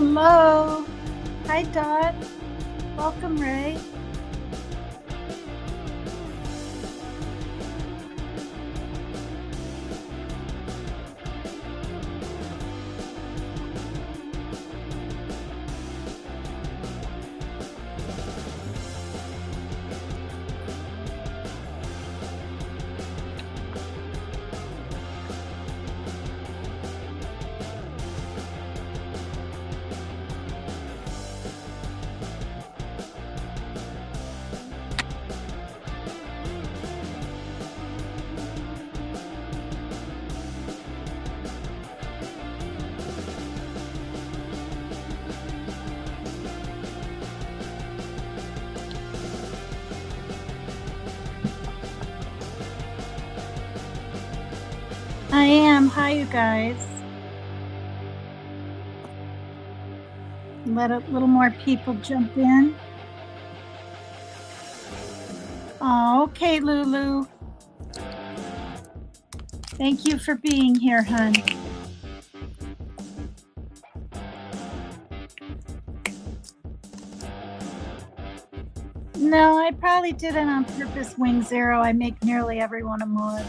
Hello. Hi, Dot. Welcome, Ray. I am. Hi, you guys. Let a little more people jump in. Oh, okay, Lulu. Thank you for being here, hon. No, I probably did it on purpose, Wing Zero. I make nearly everyone a mod.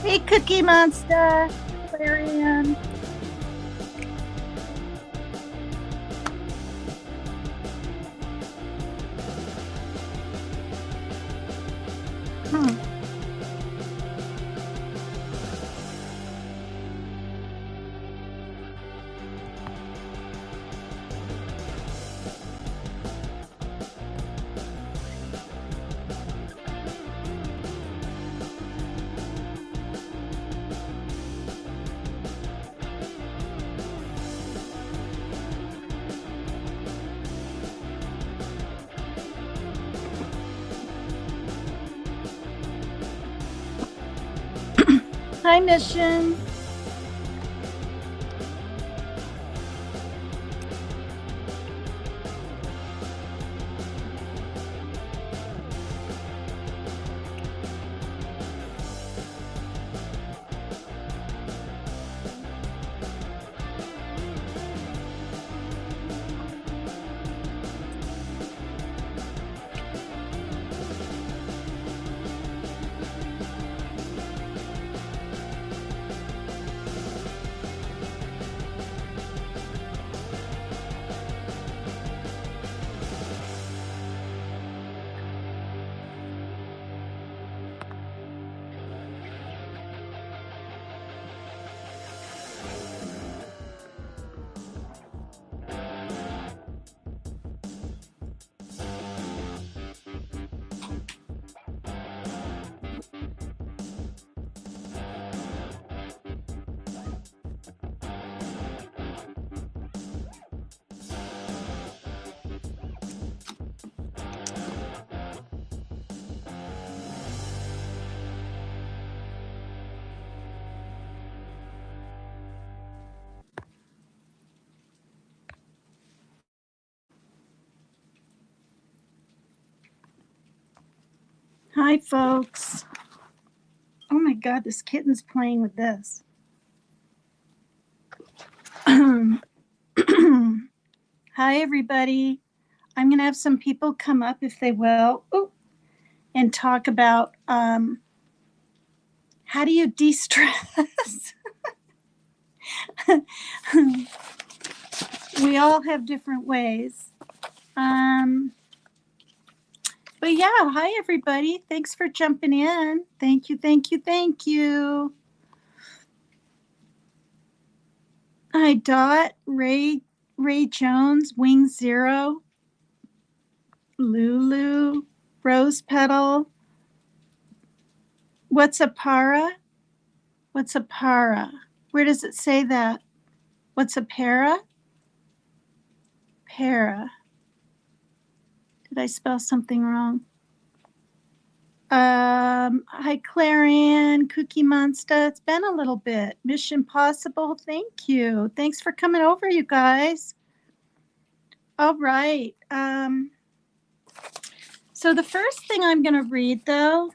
Hey, Cookie Monster, Clarion. Hi, Mission. Hi, folks. Oh my God, this kitten's playing with this. Hi, everybody. I'm going to have some people come up, if they will, and talk about how do you de-stress? We all have different ways. But yeah, hi, everybody. Thanks for jumping in. Thank you, thank you, thank you. Hi, Dot, Ray Jones, Wing Zero, Lulu, Rose Petal. What's a para? What's a para? Where does it say that? What's a para? Para. Did I spell something wrong? Hi, Clarion, Cookie Monster. It's been a little bit. Mission Possible, thank you. Thanks for coming over, you guys. All right. So the first thing I'm going to read, though,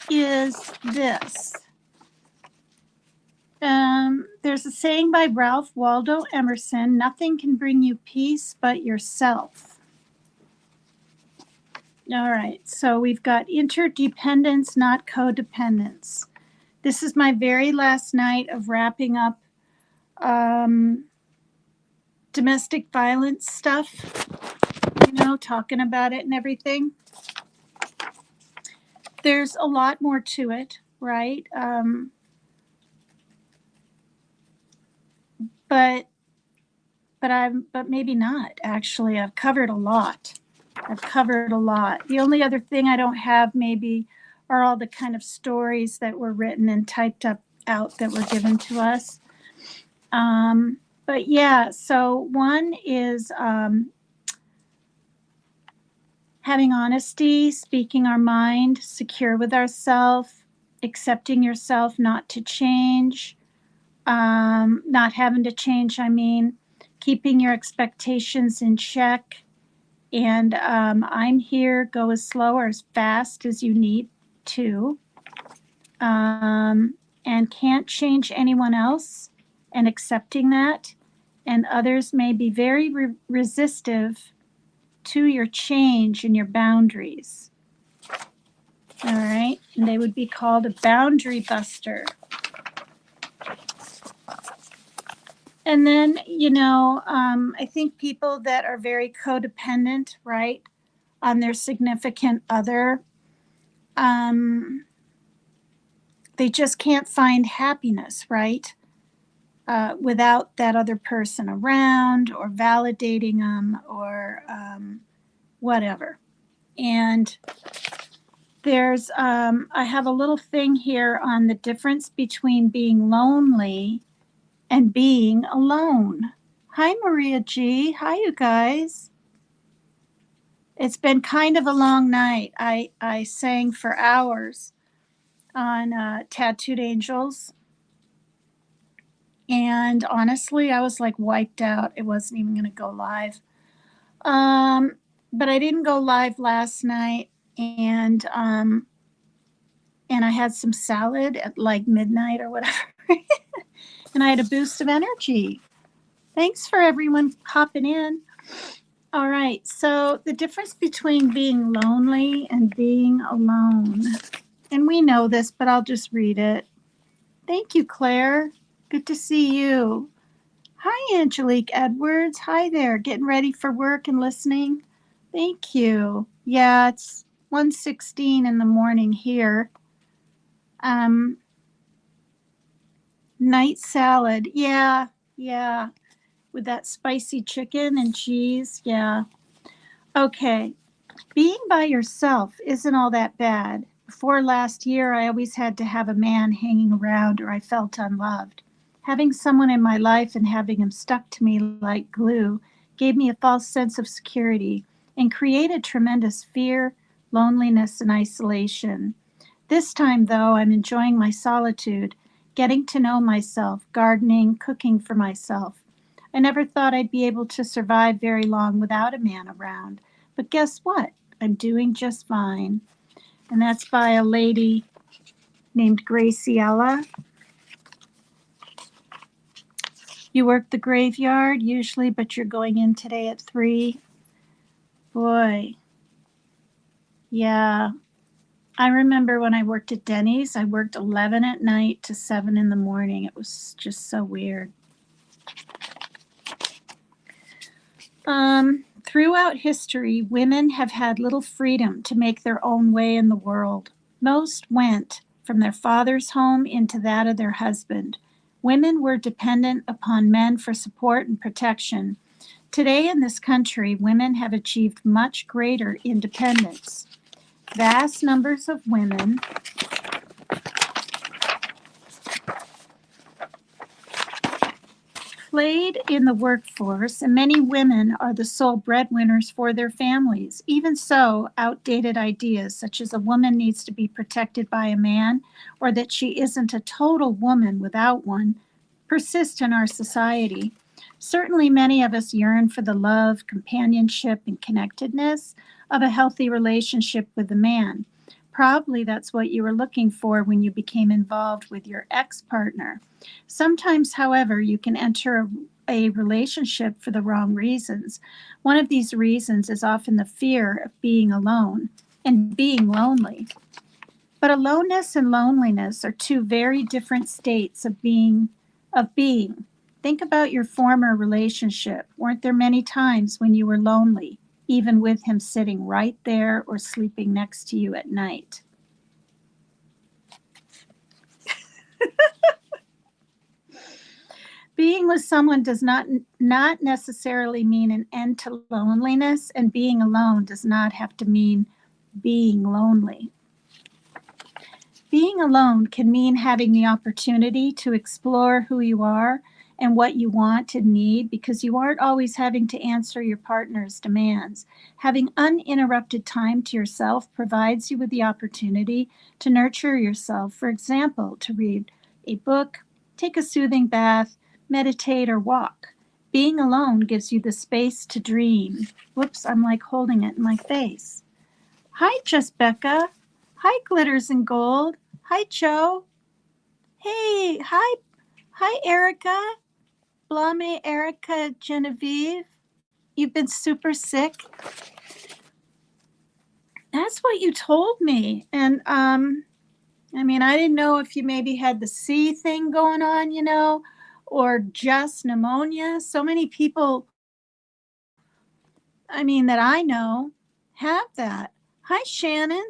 is this. There's a saying by Ralph Waldo Emerson, nothing can bring you peace but yourself. All right, so we've got interdependence, not codependence. This is my very last night of wrapping up domestic violence stuff, talking about it and everything. There's a lot more to it, right? But maybe not, actually. I've covered a lot. The only other thing I don't have maybe are all the kind of stories that were written and typed out that were given to us. But yeah, so one is having honesty, speaking our mind, secure with ourselves, accepting yourself not to change, not having to change, keeping your expectations in check. And I'm here, go as slow or as fast as you need to. And can't change anyone else, and accepting that. And others may be very resistive to your change and your boundaries. All right. And they would be called a boundary buster. And then, I think people that are very codependent, right, on their significant other, they just can't find happiness, right, without that other person around or validating them or whatever. And I have a little thing here on the difference between being lonely and being alone. Hi, Maria G. Hi, you guys. It's been kind of a long night. I sang for hours on Tattooed Angels. And honestly, I was like wiped out. It wasn't even going to go live. But I didn't go live last night. And I had some salad at like midnight or whatever. And I had a boost of energy. Thanks for everyone popping in. All right, so the difference between being lonely and being alone. And we know this, but I'll just read it. Thank you, Claire. Good to see you. Hi, Angelique Edwards. Hi there. Getting ready for work and listening? Thank you. Yeah, it's 1:16 in the morning here. Night salad. Yeah. With that spicy chicken and cheese. Yeah. Okay. Being by yourself isn't all that bad. Before last year, I always had to have a man hanging around or I felt unloved. Having someone in my life and having him stuck to me like glue gave me a false sense of security and created tremendous fear, loneliness, and isolation. This time, though, I'm enjoying my solitude, getting to know myself, gardening, cooking for myself. I never thought I'd be able to survive very long without a man around. But guess what? I'm doing just fine. And that's by a lady named Graciela. You work the graveyard usually, but you're going in today at 3. Boy, yeah. I remember when I worked at Denny's, I worked 11 at night to 7 in the morning. It was just so weird. Throughout history, women have had little freedom to make their own way in the world. Most went from their father's home into that of their husband. Women were dependent upon men for support and protection. Today in this country, women have achieved much greater independence. Vast numbers of women played in the workforce, and many women are the sole breadwinners for their families. Even so, outdated ideas such as a woman needs to be protected by a man or that she isn't a total woman without one persist in our society. Certainly, many of us yearn for the love, companionship, and connectedness of a healthy relationship with a man. Probably that's what you were looking for when you became involved with your ex-partner. Sometimes, however, you can enter a relationship for the wrong reasons. One of these reasons is often the fear of being alone and being lonely. But aloneness and loneliness are two very different states of being. Think about your former relationship. Weren't there many times when you were lonely, even with him sitting right there or sleeping next to you at night? Being with someone does not necessarily mean an end to loneliness, and being alone does not have to mean being lonely. Being alone can mean having the opportunity to explore who you are and what you want and need because you aren't always having to answer your partner's demands. Having uninterrupted time to yourself provides you with the opportunity to nurture yourself. For example, to read a book, take a soothing bath, meditate, or walk. Being alone gives you the space to dream. Whoops, I'm like holding it in my face. Hi, Just Becca. Hi, Glitters and Gold. Hi, Joe. Hey, hi, Erica. Blame Erica Genevieve. You've been super sick. That's what you told me. And I mean, I didn't know if you maybe had the C thing going on, or just pneumonia. So many people, I mean, that I know have that. Hi, Shannon.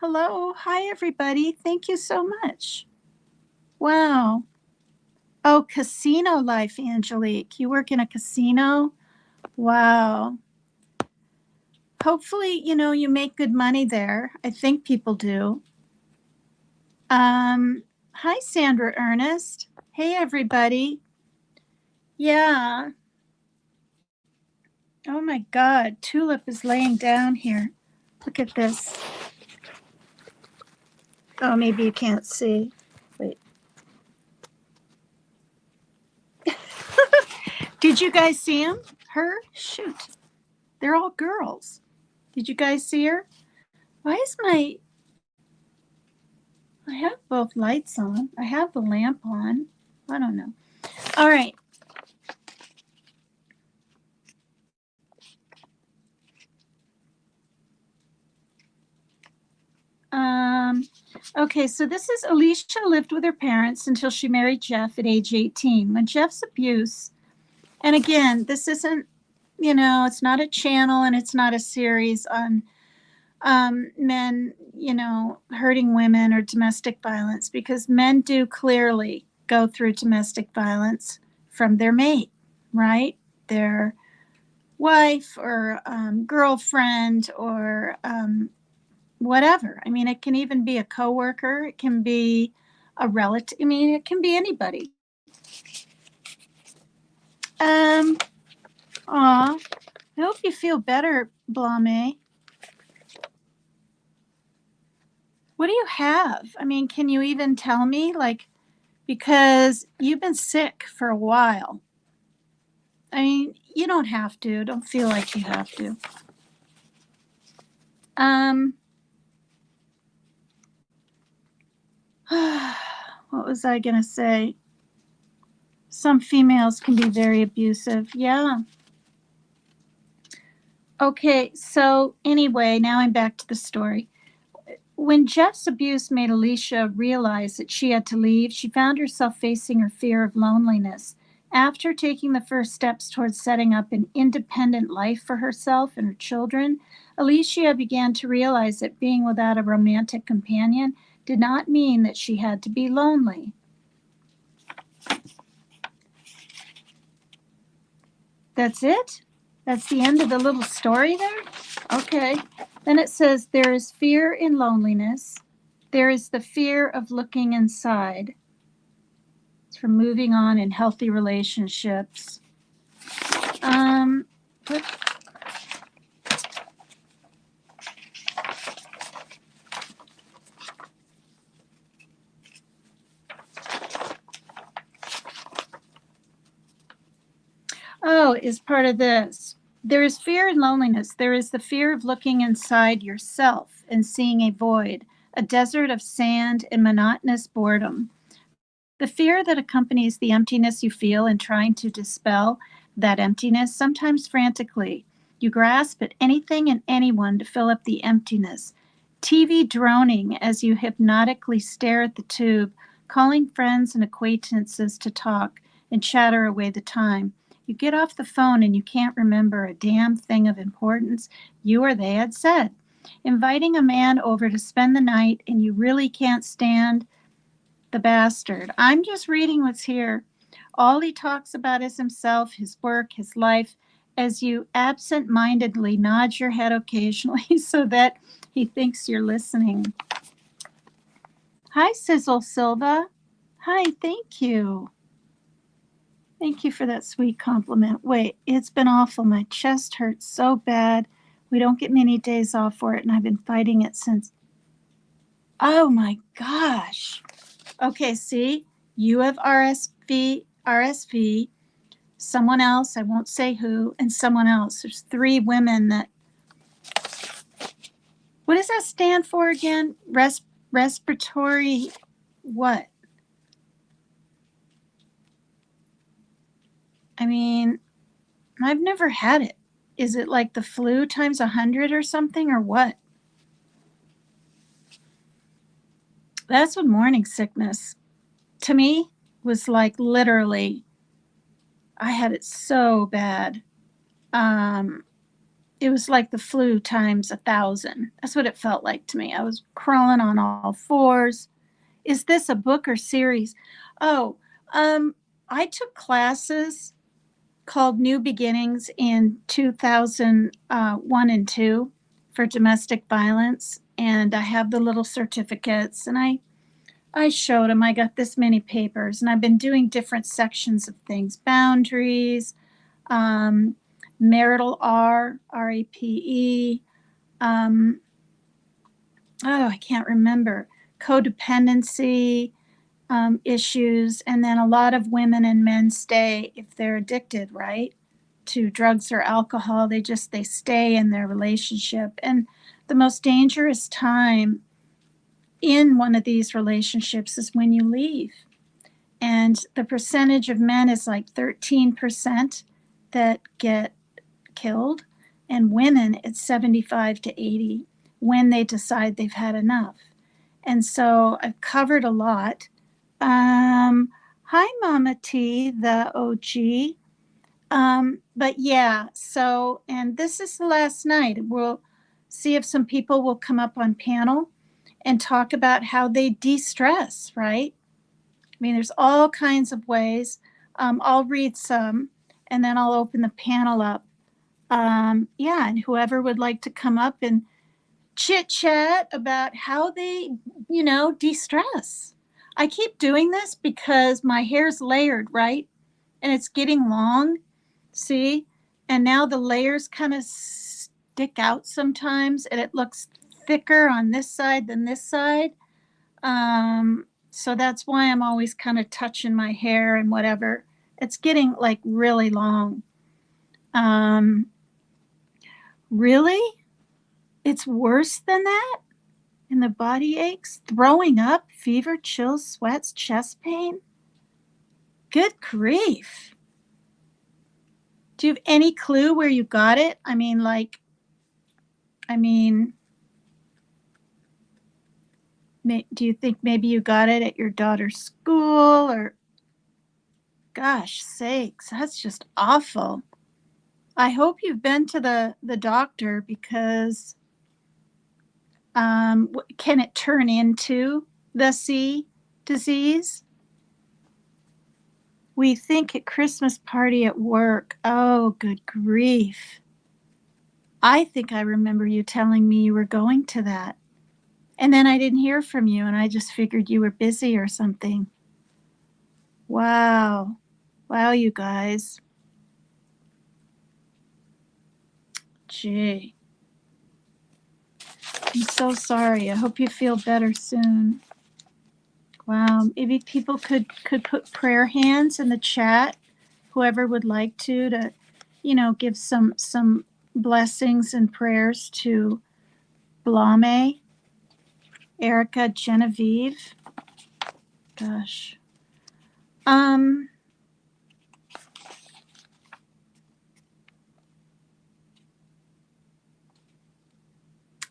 Hello. Hi, everybody. Thank you so much. Wow. Oh, casino life, Angelique. You work in a casino? Wow. Hopefully, you make good money there. I think people do. Hi, Sandra Ernest. Hey, everybody. Yeah. Oh my God. Tulip is laying down here. Look at this. Oh, maybe you can't see. Wait. Did you guys see him? Her? Shoot. They're all girls. Did you guys see her? Why is I have both lights on. I have the lamp on. I don't know. All right. Okay, so this is Alicia lived with her parents until she married Jeff at age 18. When Jeff's abuse, and again, this isn't, it's not a channel and it's not a series on men, hurting women or domestic violence, because men do clearly go through domestic violence from their mate, right? Their wife or girlfriend or whatever. I mean, it can even be a coworker. It can be a relative. I mean, it can be anybody. Aw, I hope you feel better, Blame. What do you have? I mean, can you even tell me? Like, because you've been sick for a while. I mean, you don't have to. Don't feel like you have to. What was I going to say? Some females can be very abusive. Yeah. Okay, so anyway, now I'm back to the story. When Jeff's abuse made Alicia realize that she had to leave, she found herself facing her fear of loneliness. After taking the first steps towards setting up an independent life for herself and her children, Alicia began to realize that being without a romantic companion did not mean that she had to be lonely. That's it? That's the end of the little story there? Okay. Then it says, there is fear in loneliness. There is the fear of looking inside. It's for moving on in healthy relationships. What? Oh, is part of this. There is fear in loneliness. There is the fear of looking inside yourself and seeing a void, a desert of sand and monotonous boredom. The fear that accompanies the emptiness you feel in trying to dispel that emptiness, sometimes frantically. You grasp at anything and anyone to fill up the emptiness. TV droning as you hypnotically stare at the tube, calling friends and acquaintances to talk and chatter away the time. You get off the phone and you can't remember a damn thing of importance you or they had said. Inviting a man over to spend the night and you really can't stand the bastard. I'm just reading what's here. All he talks about is himself, his work, his life, as you absent mindedly nod your head occasionally so that he thinks you're listening. Hi, Sizzle Silva. Hi, thank you. Thank you for that sweet compliment. Wait, it's been awful. My chest hurts so bad. We don't get many days off for it, and I've been fighting it since. Oh my gosh. Okay, see, you have RSV, someone else, I won't say who, and someone else. There's 3 women that. What does that stand for again? Respiratory what? I mean, I've never had it. Is it like the flu times 100 or something or what? That's what morning sickness to me was like. Literally, I had it so bad. Um, it was like the flu times 1,000. That's what it felt like to me. I was crawling on all fours. Is this a book or series? Oh, um, I took classes called New Beginnings in 2001 and 2 for domestic violence. And I have the little certificates, and I showed them. I got this many papers, and I've been doing different sections of things: boundaries, um, marital RAPE, um, oh, I can't remember, codependency, issues. And then a lot of women and men stay if they're addicted, right, to drugs or alcohol. They stay in their relationship. And the most dangerous time in one of these relationships is when you leave. And the percentage of men is like 13% that get killed, and women it's 75 to 80 when they decide they've had enough. And so I've covered a lot. Hi, Mama T, the OG. But yeah, so, and this is the last night. We'll see if some people will come up on panel and talk about how they de-stress, right? I mean, there's all kinds of ways. I'll read some, and then I'll open the panel up. Yeah, and whoever would like to come up and chit chat about how they, de-stress. I keep doing this because my hair's layered, right? And it's getting long, see? And now the layers kind of stick out sometimes, and it looks thicker on this side than this side. So that's why I'm always kind of touching my hair and whatever. It's getting like really long. Really? It's worse than that? And the body aches, throwing up, fever, chills, sweats, chest pain? Good grief. Do you have any clue where you got it? Do you think maybe you got it at your daughter's school, or, gosh sakes, that's just awful. I hope you've been to the doctor, because can it turn into the C disease? We think at Christmas party at work. Oh, good grief. I think I remember you telling me you were going to that. And then I didn't hear from you, and I just figured you were busy or something. Wow. Wow, you guys. Gee. I'm so sorry. I hope you feel better soon. Wow. Maybe people could put prayer hands in the chat, whoever would like to, give some blessings and prayers to Blame, Erica, Genevieve. Gosh.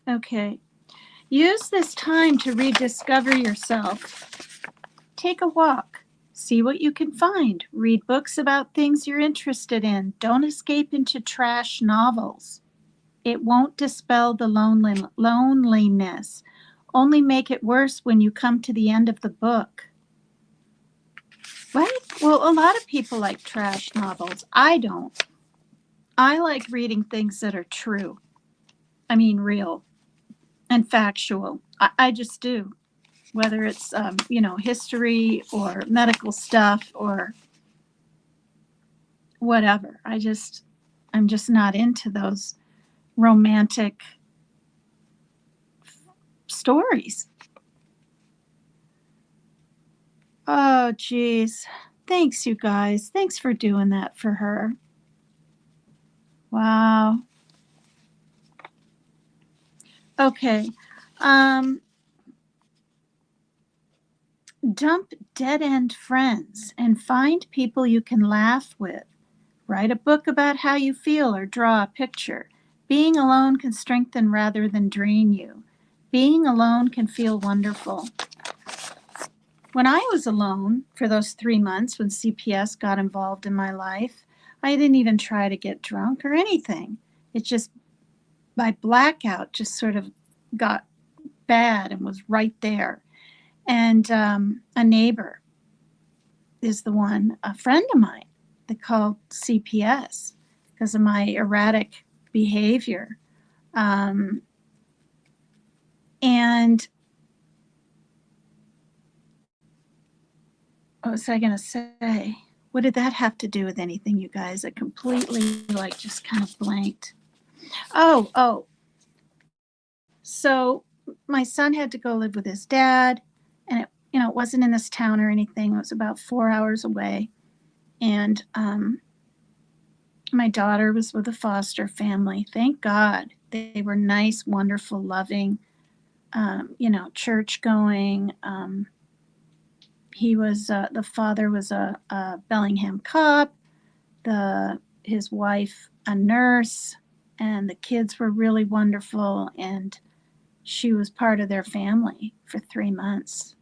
Okay. Use this time to rediscover yourself. Take a walk. See what you can find. Read books about things you're interested in. Don't escape into trash novels. It won't dispel the loneliness. Only make it worse when you come to the end of the book. What? Well, a lot of people like trash novels. I don't. I like reading things that are true. I mean, real and factual. I just do. Whether it's, history or medical stuff or whatever. I'm just not into those romantic stories. Oh, geez. Thanks, you guys. Thanks for doing that for her. Wow. Okay. Dump dead-end friends and find people you can laugh with. Write a book about how you feel or draw a picture. Being alone can strengthen rather than drain you. Being alone can feel wonderful. when I was alone for those 3 months when CPS got involved in my life, I didn't even try to get drunk or anything. It just, my blackout just sort of got bad and was right there. And a neighbor is the one, a friend of mine, that called CPS because of my erratic behavior. And what was I going to say? What did that have to do with anything, you guys? I completely like just kind of blanked. Oh. So my son had to go live with his dad, and it wasn't in this town or anything. It was about 4 hours away. And my daughter was with a foster family. Thank God. They were nice, wonderful, loving, church going. He was, the father was a Bellingham cop, his wife a nurse, and the kids were really wonderful, and she was part of their family for 3 months.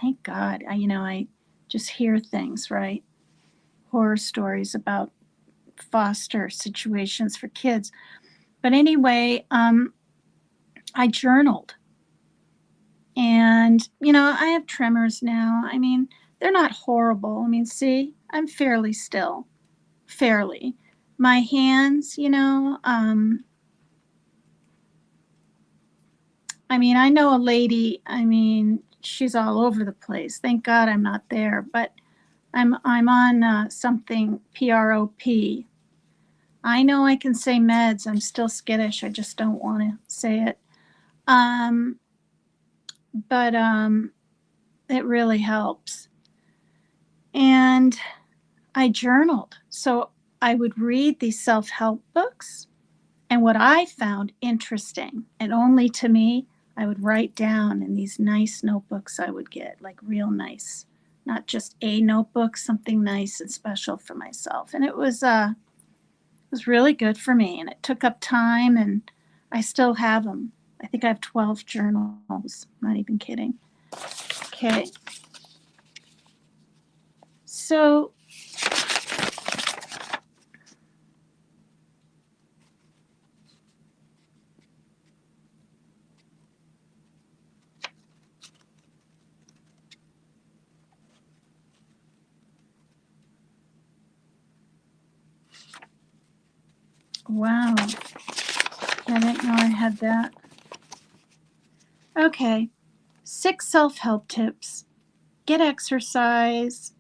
Thank God. I just hear things, right? Horror stories about foster situations for kids. But anyway, I journaled. And, I have tremors now. I mean, they're not horrible. I mean, see, I'm fairly still. Fairly. My hands, I know a lady, she's all over the place. Thank God I'm not there, but I'm on something PROP. I know I can say meds. I'm still skittish. I just don't want to say it. But it really helps. And I journaled. So I would read these self-help books, and what I found interesting, and only to me, I would write down in these nice notebooks I would get, like real nice, not just a notebook, something nice and special for myself. And it was really good for me, and it took up time, and I still have them. I think I have 12 journals, not even kidding. Okay. So wow. I didn't know I had that. Okay. 6 self-help tips. Get exercise.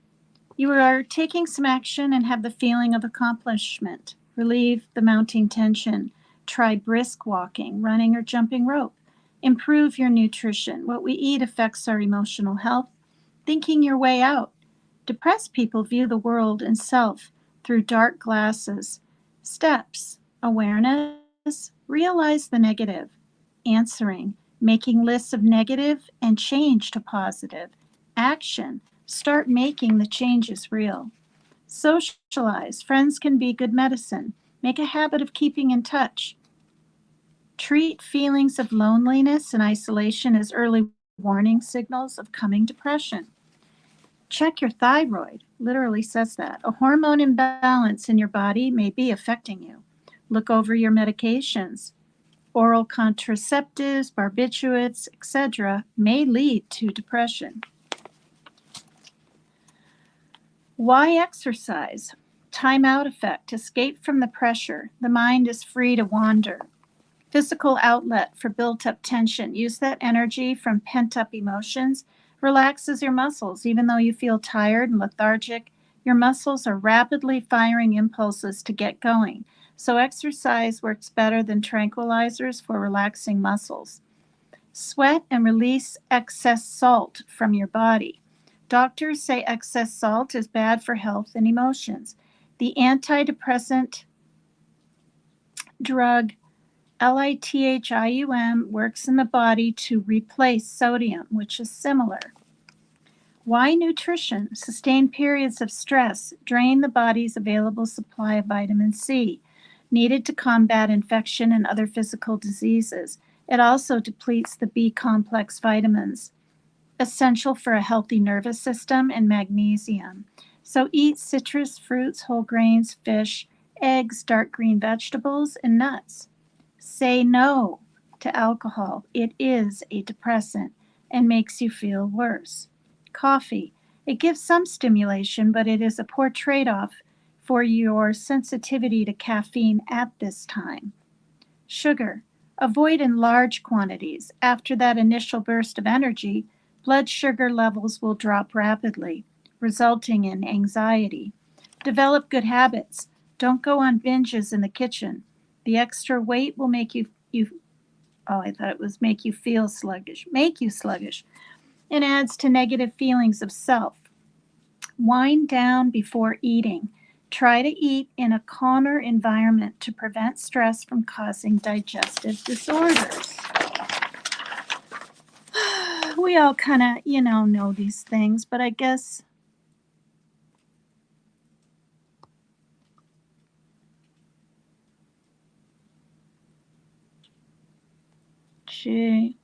You are taking some action and have the feeling of accomplishment. Relieve the mounting tension. Try brisk walking, running, or jumping rope. Improve your nutrition. What we eat affects our emotional health. Thinking your way out. Depressed people view the world and self through dark glasses. Steps. Awareness. Realize the negative. Answering. Making lists of negative and change to positive. Action. Start making the changes real. Socialize. Friends can be good medicine. Make a habit of keeping in touch. Treat feelings of loneliness and isolation as early warning signals of coming depression. Check your thyroid. Literally says that. A hormone imbalance in your body may be affecting you. Look over your medications. Oral contraceptives, barbiturates, etc. may lead to depression. Why exercise? Time out effect. Escape from the pressure. The mind is free to wander. Physical outlet for built-up tension. Use that energy from pent-up emotions. Relaxes your muscles. Even though you feel tired and lethargic, your muscles are rapidly firing impulses to get going. So exercise works better than tranquilizers for relaxing muscles. Sweat and release excess salt from your body. Doctors say excess salt is bad for health and emotions. The antidepressant drug lithium works in the body to replace sodium, which is similar. Why nutrition? Sustained periods of stress drain the body's available supply of vitamin C, needed to combat infection and other physical diseases. It also depletes the B complex vitamins. essential for a healthy nervous system, and magnesium. So eat citrus fruits, whole grains, fish, eggs, dark green vegetables, and nuts. Say no to alcohol. It is a depressant and makes you feel worse. Coffee. It gives some stimulation, but it is a poor trade off for your sensitivity to caffeine at this time. Sugar. Avoid in large quantities. After that initial burst of energy, blood sugar levels will drop rapidly, resulting in anxiety. Develop good habits. Don't go on binges in the kitchen. The extra weight will make you oh, I thought it was make you feel sluggish, make you sluggish, and adds to negative feelings of self. Wind down before eating. Try to eat in a calmer environment to prevent stress from causing digestive disorders. We all kind of, know these things, but I guess, gee,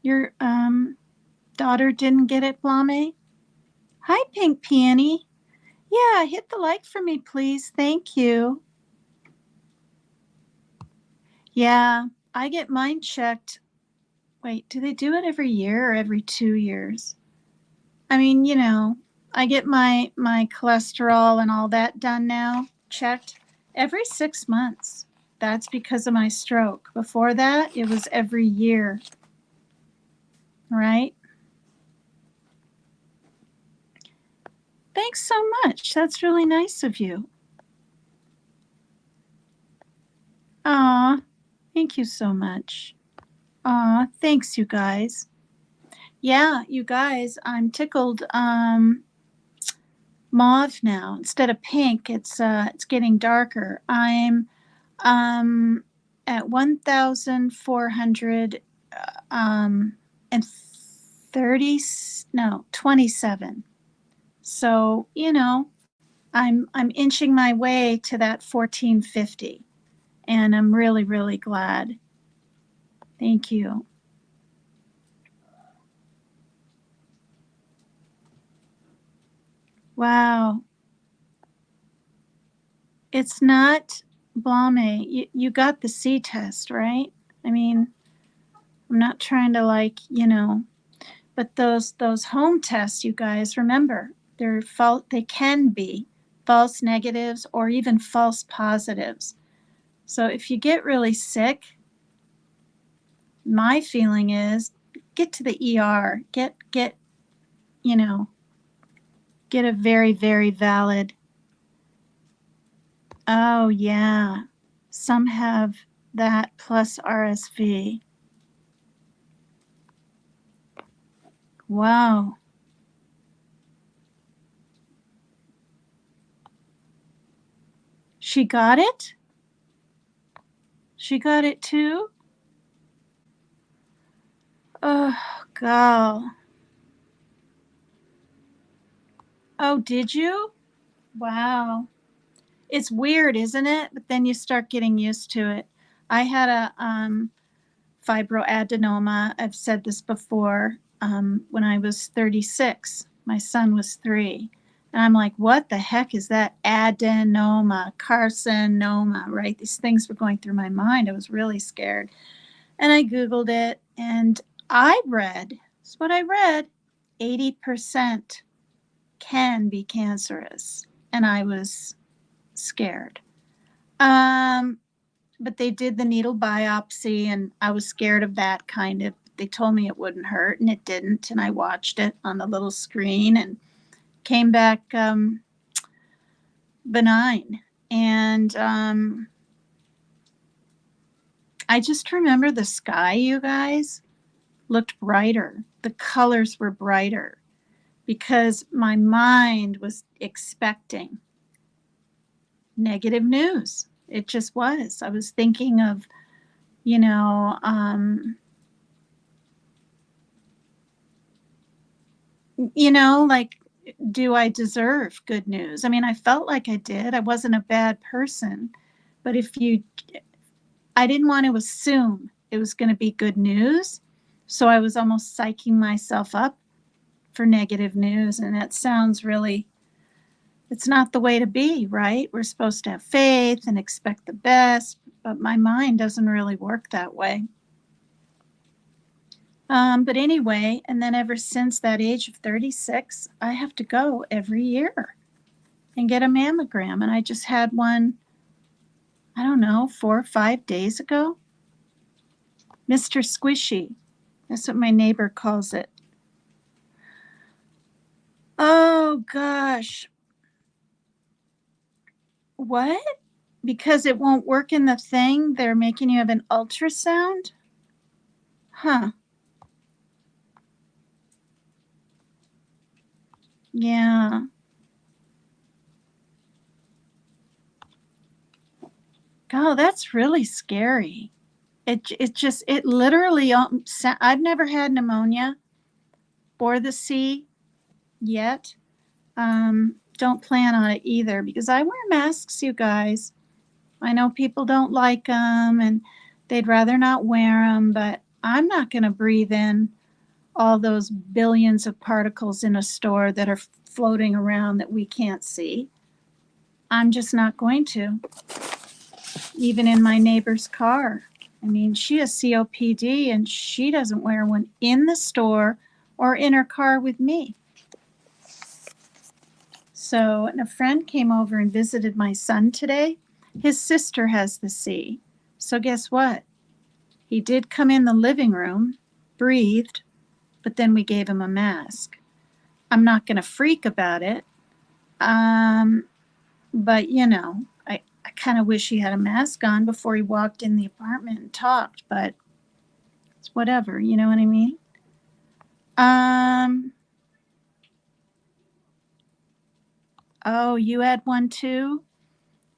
your daughter didn't get it, Blame? Hi, Pink Peony. Yeah, hit the like for me, please. Thank you. Yeah, I get mine checked. Wait, do they do it every year or every 2 years? I mean, I get my cholesterol and all that done now, checked every 6 months. That's because of my stroke. Before that, it was every year, right? Thanks so much. That's really nice of you. Aw, thank you so much. Aw, thanks, you guys. Yeah, you guys, I'm tickled. Mauve now instead of pink. It's getting darker. I'm at 1,400 and 30 no 27. So I'm inching my way to that 1450, and I'm really really glad. Thank you. Wow. It's not Blame. You got the C test, right? I mean, I'm not trying to but those home tests, you guys, remember, they can be false negatives or even false positives. So if you get really sick, my feeling is get to the ER, get a very very valid. Oh yeah. Some have that plus RSV. Wow. She got it? She got it too? Oh, gal. Oh, did you? Wow. It's weird, isn't it? But then you start getting used to it. I had a fibroadenoma. I've said this before. When I was 36, my son was 3. And I'm like, what the heck is that? Adenoma, carcinoma, right? These things were going through my mind. I was really scared. And I Googled it, and that's what I read, 80% can be cancerous. And I was scared. But they did the needle biopsy, and I was scared of that kind of. They told me it wouldn't hurt, and it didn't. And I watched it on the little screen and came back benign. And I just remember the sky, you guys, looked brighter. The colors were brighter because my mind was expecting negative news. It just was. I was thinking of, like, do I deserve good news? I mean, I felt like I did. I wasn't a bad person. But I didn't want to assume it was going to be good news. So I was almost psyching myself up for negative news. And that sounds really, it's not the way to be, right? We're supposed to have faith and expect the best, but my mind doesn't really work that way. But anyway, and then ever since that age of 36, I have to go every year and get a mammogram. And I just had one, I don't know, 4 or 5 days ago. Mr. Squishy. That's what my neighbor calls it. Oh, gosh. What? Because it won't work in the thing, they're making you have an ultrasound? Huh. Yeah. Oh, that's really scary. It literally, I've never had pneumonia or the C yet. Don't plan on it either because I wear masks, you guys. I know people don't like them and they'd rather not wear them, but I'm not going to breathe in all those billions of particles in a store that are floating around that we can't see. I'm just not going to. Even in my neighbor's car. I mean, she has COPD and she doesn't wear one in the store or in her car with me. So, and a friend came over and visited my son today. His sister has the C. So guess what? He did come in the living room, breathed, but then we gave him a mask. I'm not going to freak about it. But you know, I kind of wish he had a mask on before he walked in the apartment and talked, but it's whatever, you know what I mean? Oh, you had one too?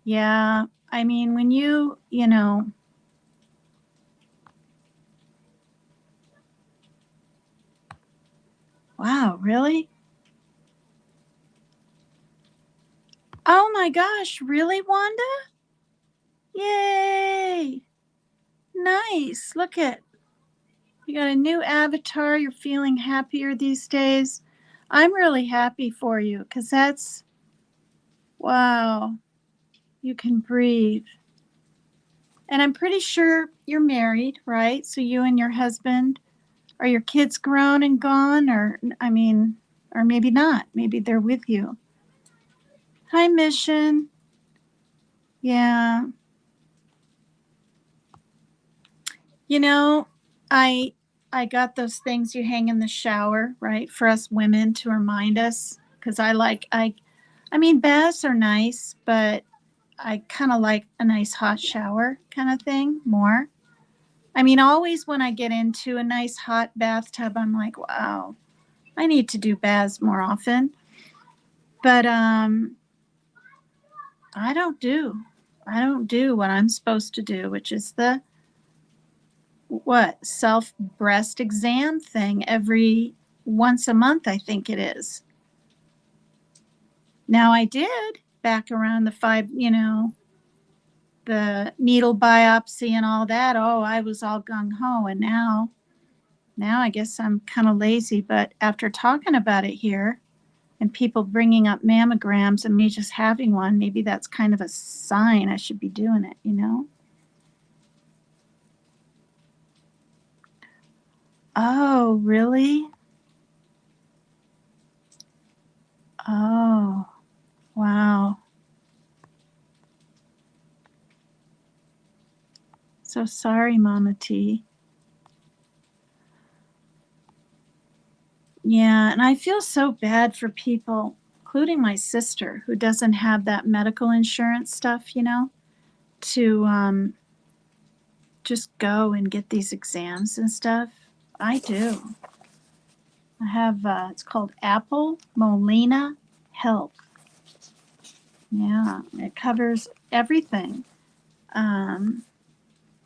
Yeah. I mean, when you know, wow, really? Oh my gosh, really, Wanda? Yay! Nice. Look at, you got a new avatar. You're feeling happier these days. I'm really happy for you because that's, wow, you can breathe. And I'm pretty sure you're married, right? So you and your husband, are your kids grown and gone? Or, I mean, or maybe not. Maybe they're with you. Hi, Mission. Yeah. You know, I I got those things you hang in the shower, right? For us women to remind us. Because I mean, baths are nice, but I kind of like a nice hot shower kind of thing more. I mean, always when I get into a nice hot bathtub, I'm like, wow, I need to do baths more often. But I don't do. I don't do what I'm supposed to do, which is the what self breast exam thing every once a month, I think it is. Now I did back around the the needle biopsy and all that. Oh, I was all gung ho, and now I guess I'm kind of lazy. But after talking about it here and people bringing up mammograms and me just having one, maybe that's kind of a sign I should be doing it, you know? Oh, really? Oh, wow. So sorry, Mama T. Yeah, and I feel so bad for people, including my sister, who doesn't have that medical insurance stuff, you know, to just go and get these exams and stuff. I do. I have, it's called Apple Molina Health. Yeah, it covers everything. Um,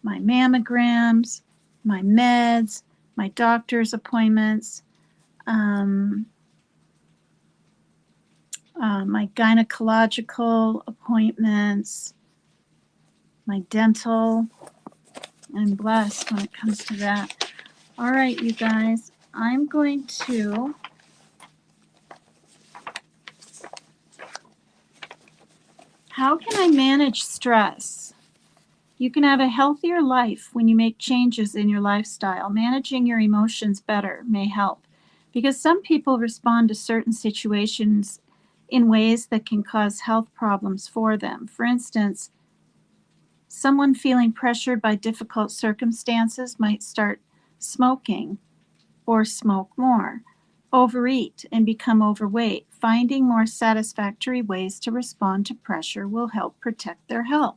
my mammograms, my meds, my doctor's appointments, um, my gynecological appointments, my dental. I'm blessed when it comes to that. All right, you guys, I'm going to how can I manage stress? You can have a healthier life when you make changes in your lifestyle. Managing your emotions better may help because some people respond to certain situations in ways that can cause health problems for them. For instance, someone feeling pressured by difficult circumstances might start smoking or smoke more, overeat, and become overweight. Finding more satisfactory ways to respond to pressure will help protect their health.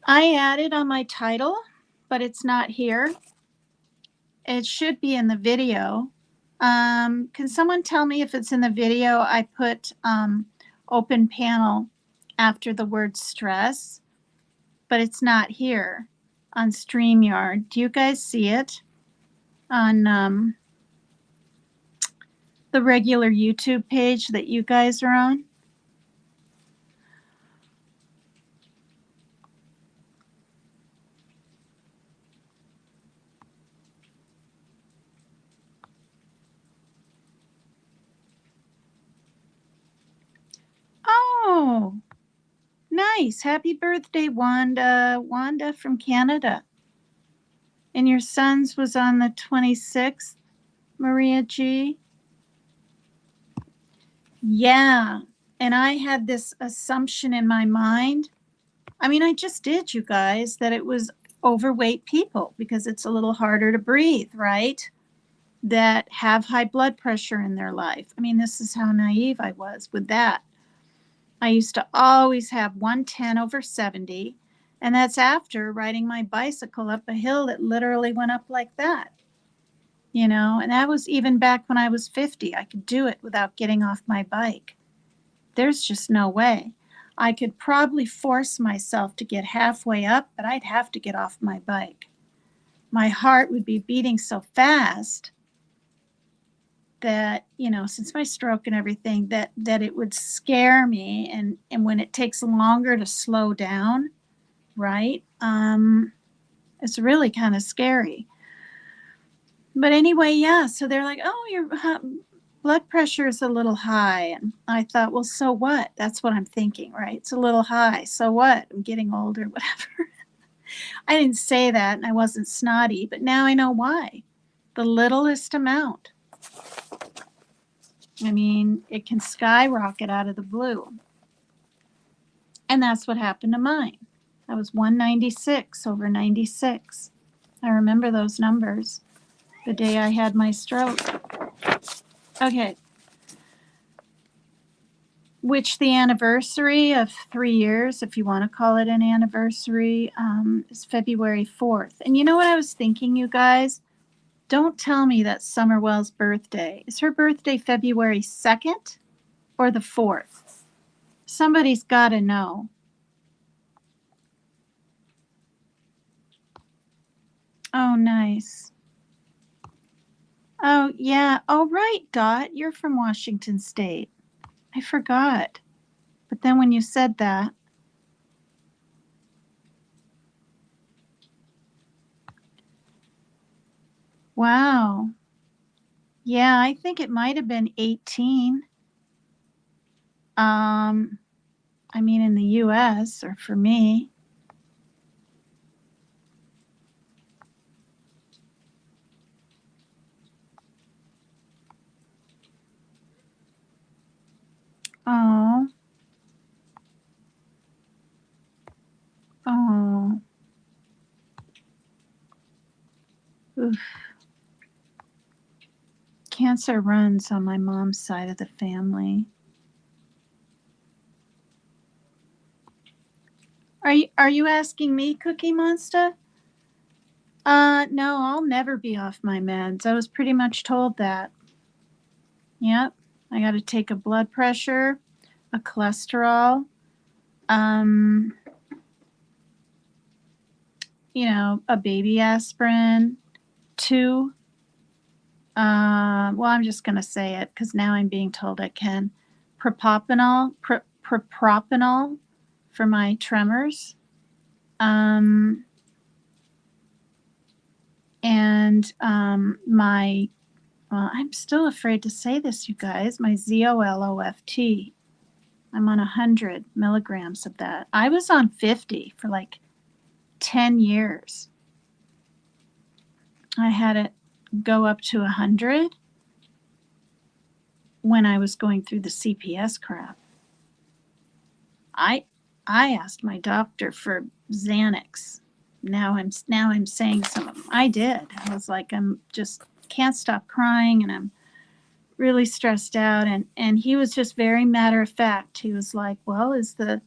I added on my title, but it's not here. It should be in the video. Can someone tell me if it's in the video? I put open panel after the word stress, but it's not here on StreamYard. Do you guys see it on the regular YouTube page that you guys are on? Oh, nice. Happy birthday, Wanda. Wanda from Canada. And your son's was on the 26th, Maria G. Yeah. And I had this assumption in my mind. I mean, I just did, you guys, that it was overweight people because it's a little harder to breathe, right? That have high blood pressure in their life. I mean, this is how naive I was with that. I used to always have 110/70, and that's after riding my bicycle up a hill that literally went up like that. And that was even back when I was 50. I could do it without getting off my bike. There's just no way. I could probably force myself to get halfway up, but I'd have to get off my bike. My heart would be beating so fast that, since my stroke and everything, that it would scare me. And when it takes longer to slow down, right? It's really kind of scary. But anyway, yeah, so they're like, oh, your blood pressure is a little high. And I thought, well, so what? That's what I'm thinking, right? It's a little high. So what? I'm getting older, whatever. I didn't say that, and I wasn't snotty, but now I know why. The littlest amount. I mean, it can skyrocket out of the blue. And that's what happened to mine. I was 196/96. I remember those numbers the day I had my stroke. Okay. Which the anniversary of 3 years, if you want to call it an anniversary, is February 4th. And you know what I was thinking, you guys? Don't tell me that's Summerwell's birthday. Is her birthday February 2nd or the 4th? Somebody's got to know. Oh, nice. Oh, yeah. Oh, right, Dot. You're from Washington State. I forgot. But then when you said that, wow. Yeah, I think it might have been 18. I mean, in the US or for me. Oh, oh. Oof. Cancer runs on my mom's side of the family. Are you asking me, Cookie Monster? No, I'll never be off my meds. I was pretty much told that. Yep. I got to take a blood pressure, a cholesterol, um, a baby aspirin, 2. Well, I'm just going to say it because now I'm being told I can. Propropanol for my tremors. And I'm still afraid to say this, you guys, my ZOLOFT, I'm on 100 milligrams of that. I was on 50 for like 10 years. I had it go up to 100 when I was going through the CPS crap. I asked my doctor for Xanax. Now I'm saying some of them. I did. I was like, I'm just can't stop crying and I'm really stressed out. And he was just very matter of fact. He was like, well, is the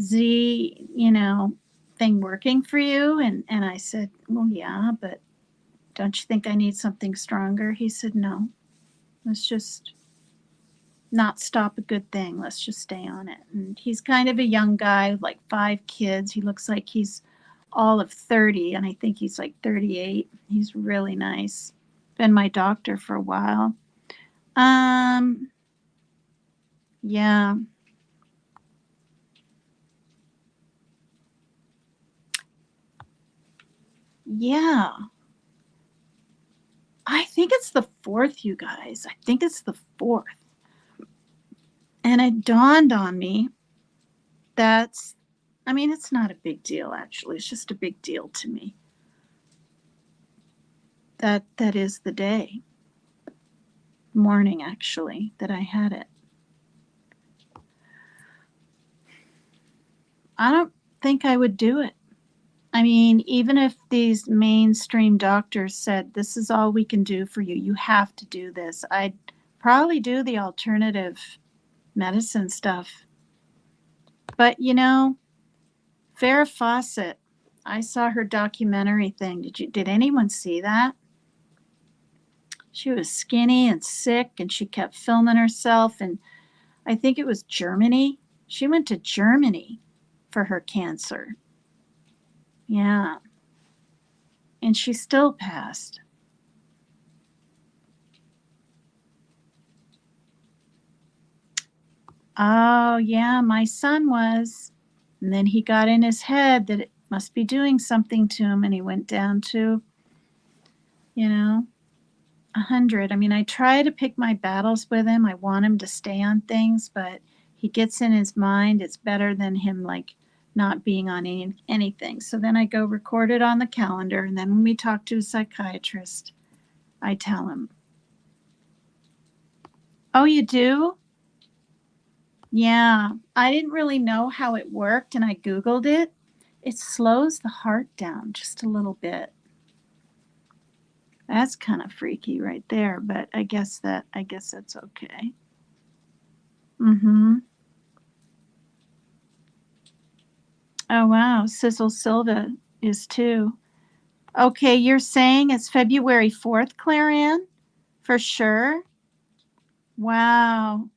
Z, thing working for you? And I said, well, yeah, but don't you think I need something stronger? He said, no, let's just not stop a good thing. Let's just stay on it. And he's kind of a young guy with like 5 kids. He looks like he's all of 30, and I think he's like 38. He's really nice. Been my doctor for a while. Yeah. Yeah. I think it's the 4th, you guys. I think it's the 4th. And it dawned on me it's not a big deal, actually. It's just a big deal to me. That is the day. Morning, actually, that I had it. I don't think I would do it. I mean, even if these mainstream doctors said, this is all we can do for you, you have to do this, I'd probably do the alternative medicine stuff. But, Farrah Fawcett, I saw her documentary thing. Did anyone see that? She was skinny and sick, and she kept filming herself. And I think it was Germany. She went to Germany for her cancer. Yeah. And she still passed. Oh, yeah, my son was. And then he got in his head that it must be doing something to him, and he went down to, 100. I mean, I try to pick my battles with him. I want him to stay on things, but he gets in his mind it's better than him like not being on anything. So then I go record it on the calendar, and then when we talk to a psychiatrist, I tell him. Oh, you do? Yeah, I didn't really know how it worked, and I Googled it. It slows the heart down just a little bit. That's kind of freaky right there, but I guess that's okay. Mm-hmm. Oh wow, Sizzle Silva is too. Okay, you're saying it's February 4th, Clarion? For sure? Wow.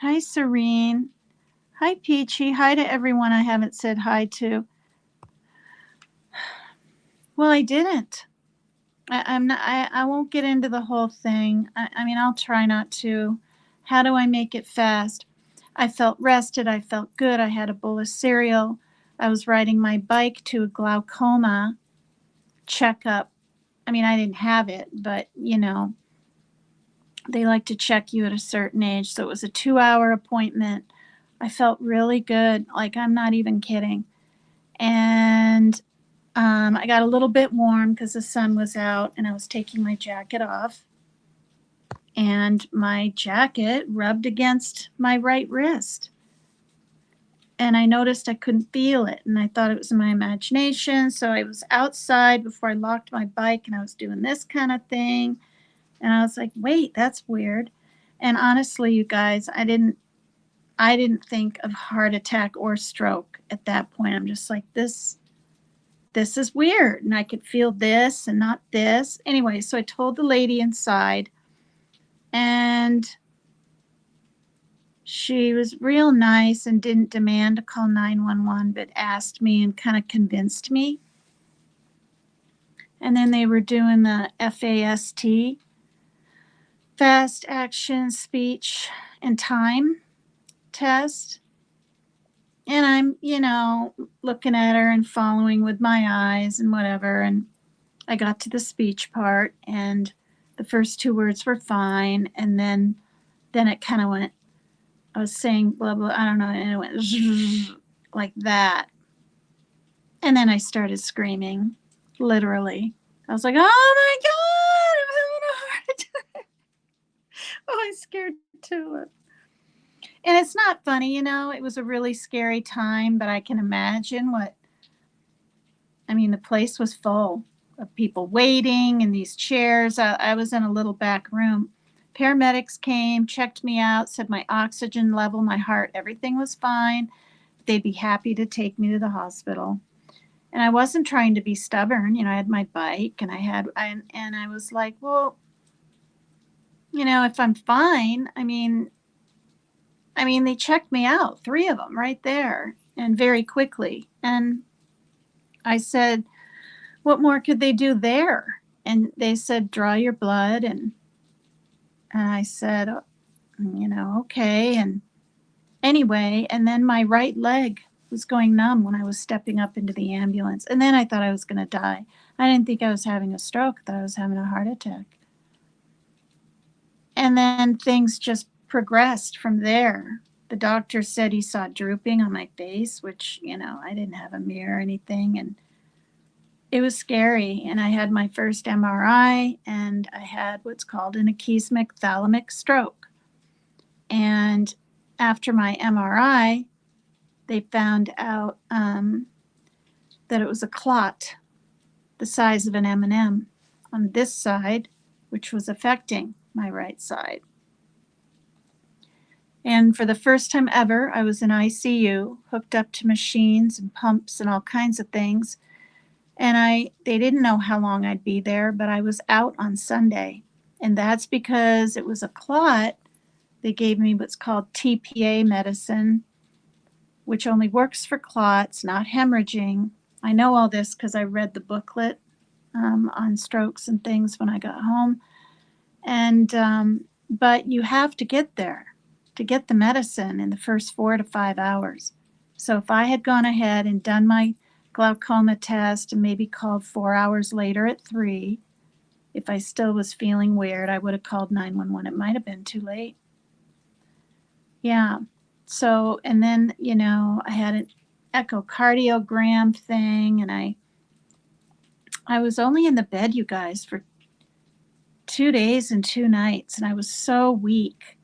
Hi, Serene. Hi, Peachy. Hi to everyone I haven't said hi to. Well, I didn't. I'm not. I won't get into the whole thing. I mean, I'll try not to. How do I make it fast? I felt rested. I felt good. I had a bowl of cereal. I was riding my bike to a glaucoma checkup. I mean, I didn't have it, but they like to check you at a certain age. So it was a 2-hour appointment. I felt really good. Like, I'm not even kidding. And I got a little bit warm because the sun was out and I was taking my jacket off. And my jacket rubbed against my right wrist. And I noticed I couldn't feel it. And I thought it was my imagination. So I was outside before I locked my bike and I was doing this kind of thing. And I was like, wait, that's weird. And honestly, you guys, I didn't think of heart attack or stroke at that point. I'm just like, this is weird. And I could feel this and not this. Anyway, so I told the lady inside, and she was real nice and didn't demand to call 911, but asked me and kind of convinced me. And then they were doing the FAST, fast action speech and time test. And I'm, looking at her and following with my eyes and whatever. And I got to the speech part, and the first two words were fine. And then it kind of went, I was saying blah, blah, I don't know. And it went zzz, like that. And then I started screaming, literally. I was like, oh my God, I'm having a heart attack. Oh, I scared Tulip. And it's not funny, it was a really scary time, but I can imagine the place was full of people waiting in these chairs. I was in a little back room. Paramedics came, checked me out, said my oxygen level, my heart, everything was fine. They'd be happy to take me to the hospital. And I wasn't trying to be stubborn. I had my bike and I was like, well, if I'm fine, they checked me out, 3 of them right there, and very quickly. And I said, what more could they do there? And they said, draw your blood. And I said, okay. And anyway, and then my right leg was going numb when I was stepping up into the ambulance. And then I thought I was going to die. I didn't think I was having a stroke. I thought I was having a heart attack. And then things just progressed from there. The doctor said he saw drooping on my face, which, I didn't have a mirror or anything. And it was scary. And I had my first MRI, and I had what's called an ischemic thalamic stroke. And after my MRI, they found out that it was a clot the size of an M&M on this side, which was affecting my right side. And for the first time ever, I was in ICU, hooked up to machines and pumps and all kinds of things. And they didn't know how long I'd be there, but I was out on Sunday. And that's because it was a clot. They gave me what's called TPA medicine, which only works for clots, not hemorrhaging. I know all this because I read the booklet on strokes and things when I got home. And but you have to get there to get the medicine in the first 4 to 5 hours. So if I had gone ahead and done my glaucoma test and maybe called 4 hours later at 3, if I still was feeling weird, I would have called 911. It might have been too late. Yeah. So, and then, I had an echocardiogram thing, and I was only in the bed, you guys, for 2 days and 2 nights, and I was so weak.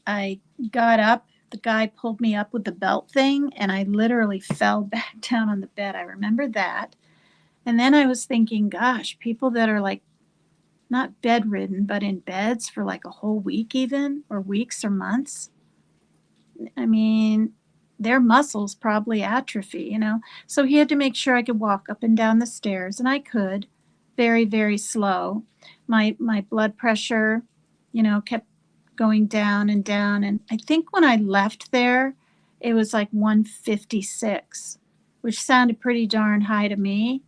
I got up, the guy pulled me up with the belt thing, and I literally fell back down on the bed. I remember that. And then I was thinking, gosh, people that are like not bedridden, but in beds for like a whole week even, or weeks or months, their muscles probably atrophy, So he had to make sure I could walk up and down the stairs, and I could, very, very slow. My blood pressure, kept going down and down. And I think when I left there, it was like 156, which sounded pretty darn high to me.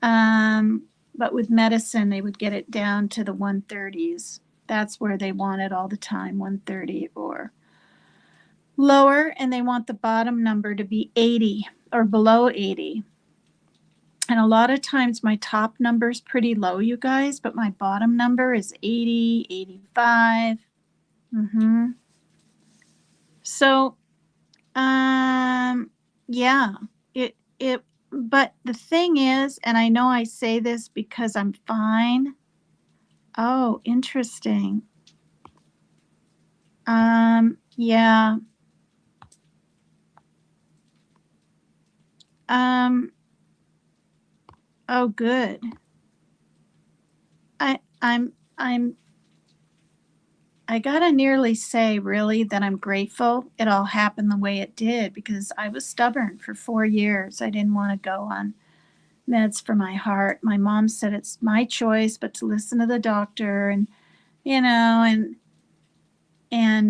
But with medicine, they would get it down to the 130s. That's where they want it all the time, 130 or lower. And they want the bottom number to be 80 or below 80. And a lot of times my top number is pretty low, you guys, but my bottom number is 80, 85. So, yeah, but the thing is, and I know I say this because I'm fine. Oh, interesting. Yeah. Oh, good. I gotta nearly say, really, that I'm grateful it all happened the way it did, because I was stubborn for 4 years. I didn't want to go on meds for my heart. My mom said it's my choice, but to listen to the doctor, and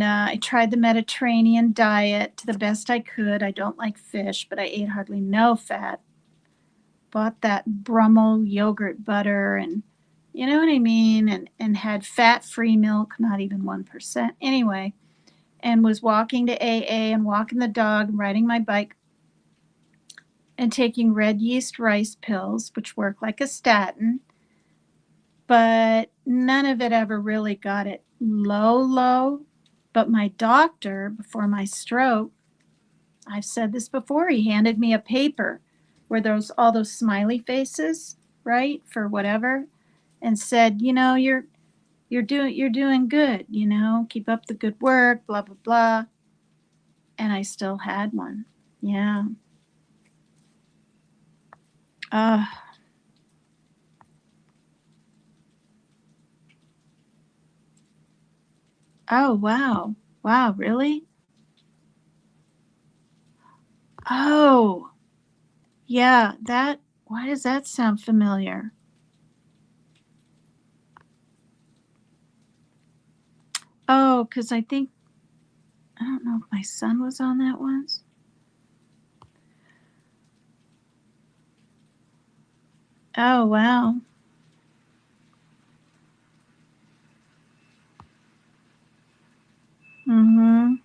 I tried the Mediterranean diet to the best I could. I don't like fish, but I ate hardly no fat. Bought that Brummel yogurt butter, and you know what I mean, and had fat-free milk, not even 1%. Anyway, and was walking to AA and walking the dog and riding my bike and taking red yeast rice pills, which work like a statin, but none of it ever really got it low. But my doctor, before my stroke, I've said this before, he handed me a paper where there's all those smiley faces, right, for whatever, and said, you're doing good, keep up the good work, blah blah blah. And I still had one. Yeah. Uh, oh, wow. Wow, really? Oh, yeah, why does that sound familiar? Oh, because I don't know if my son was on that once. Oh, wow. Mm-hmm.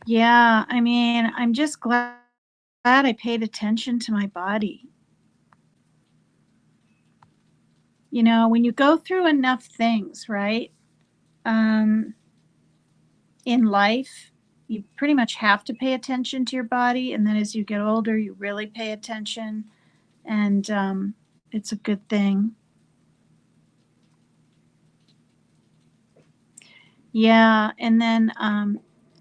Yeah, I mean, I'm just glad I paid attention to my body. When you go through enough things, right? Um, in life, you pretty much have to pay attention to your body. And then as you get older, you really pay attention. And it's a good thing. Yeah. And then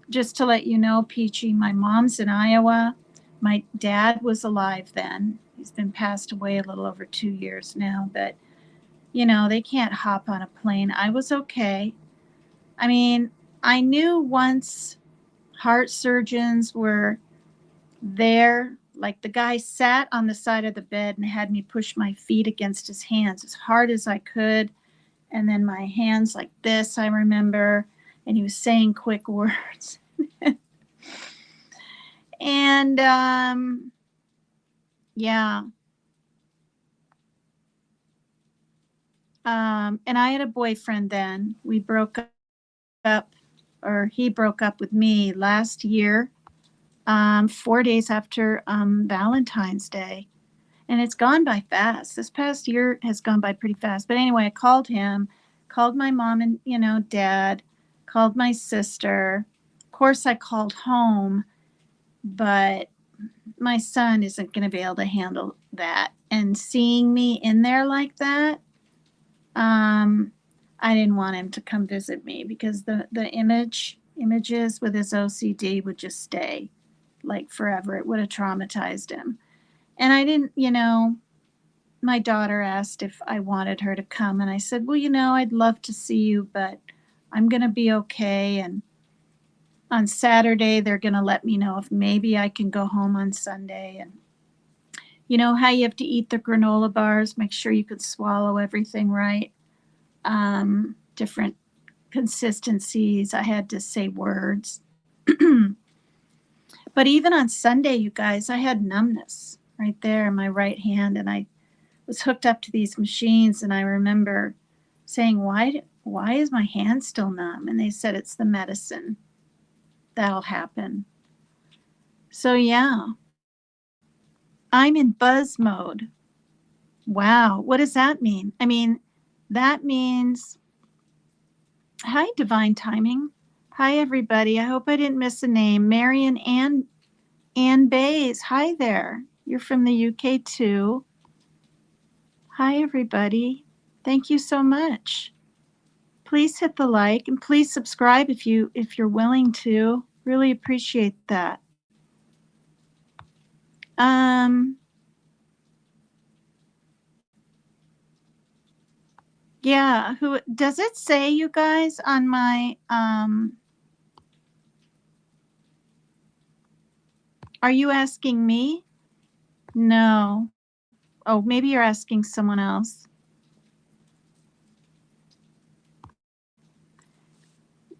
just to let you know, Peachy, my mom's in Iowa. My dad was alive then. He's been passed away a little over 2 years now. But, they can't hop on a plane. I was okay. I mean, I knew once heart surgeons were there, like the guy sat on the side of the bed and had me push my feet against his hands as hard as I could. And then my hands like this, I remember. And he was saying quick words. And yeah. And I had a boyfriend then. We broke up, or he broke up with me last year, 4 days after Valentine's Day. And it's gone by fast. This past year has gone by pretty fast. But anyway, I called him, called my mom and, dad, called my sister. Of course, I called home, but my son isn't going to be able to handle that. And seeing me in there like that, um, I didn't want him to come visit me because the images with his OCD would just stay like forever. It would have traumatized him. And I didn't, my daughter asked if I wanted her to come, and I said, well, I'd love to see you, but I'm going to be okay. And on Saturday, they're going to let me know if maybe I can go home on Sunday. And you know how you have to eat the granola bars, make sure you could swallow everything right. Different consistencies. I had to say words. But even on Sunday, you guys, I had numbness right there in my right hand, and I was hooked up to these machines, and I remember saying, why is my hand still numb? And they said it's the medicine. That'll happen. So yeah, I'm in buzz mode. Wow, what does that mean? I mean, that means, hi, divine timing. Hi, everybody. I hope I didn't miss a name. Marion Ann Bays. Hi there. You're from the UK too. Hi, everybody. Thank you so much. Please hit the like and please subscribe if you're willing to. Really appreciate that. Yeah, who does it say, you guys, on my are you asking me? No. Oh, maybe you're asking someone else.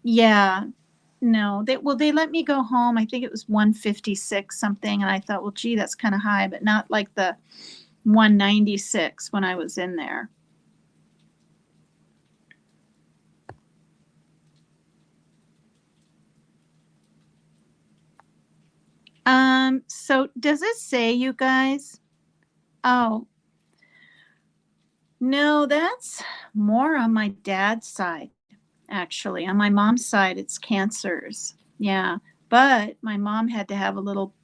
Yeah. No, they let me go home. I think it was 156 something, and I thought, well, gee, that's kind of high, but not like the 196 when I was in there. So does it say, you guys? Oh, no, that's more on my dad's side, actually. On my mom's side, it's cancers. Yeah. But my mom had to have a little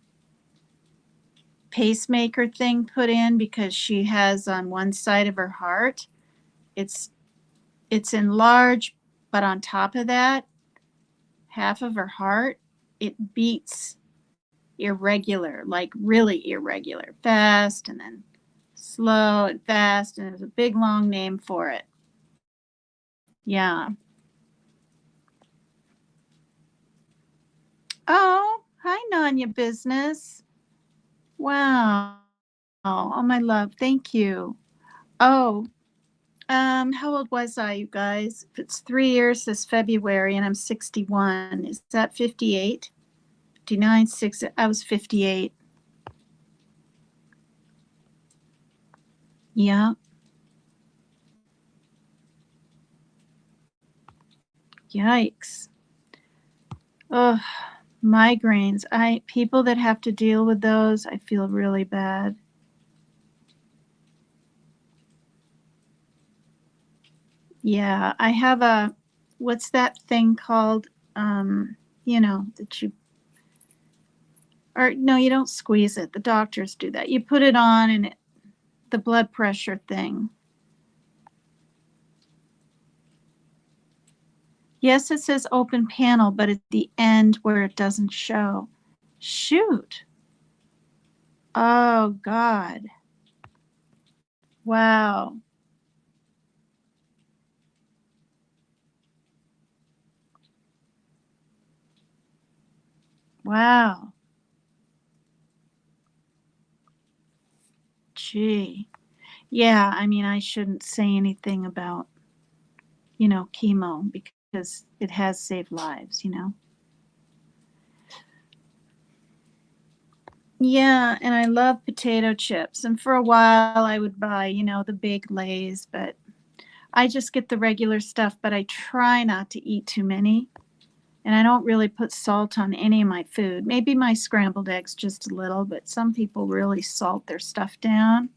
pacemaker thing put in because she has on one side of her heart, it's it's enlarged, but on top of that, half of her heart, it beats irregular, like really irregular, fast and then slow and fast, and there's a big long name for it. Yeah. Oh, hi, Nanya Business. Wow. Oh, my love. Thank you. Oh, how old was I, you guys? If it's 3 years this February and I'm 61, is that 58? 59, 6, I was 58. Yeah. Yikes. Ugh, migraines. People that have to deal with those, I feel really bad. Yeah, I have what's that thing called? That you, or no, you don't squeeze it. The doctors do that. You put it on and the blood pressure thing. Yes, it says open panel, but at the end where it doesn't show. Shoot. Oh, God. Wow. Wow. Gee. Yeah, I mean, I shouldn't say anything about, chemo because it has saved lives. Yeah, and I love potato chips. And for a while I would buy, the big Lays, but I just get the regular stuff, but I try not to eat too many. And I don't really put salt on any of my food. Maybe my scrambled eggs just a little, but some people really salt their stuff down.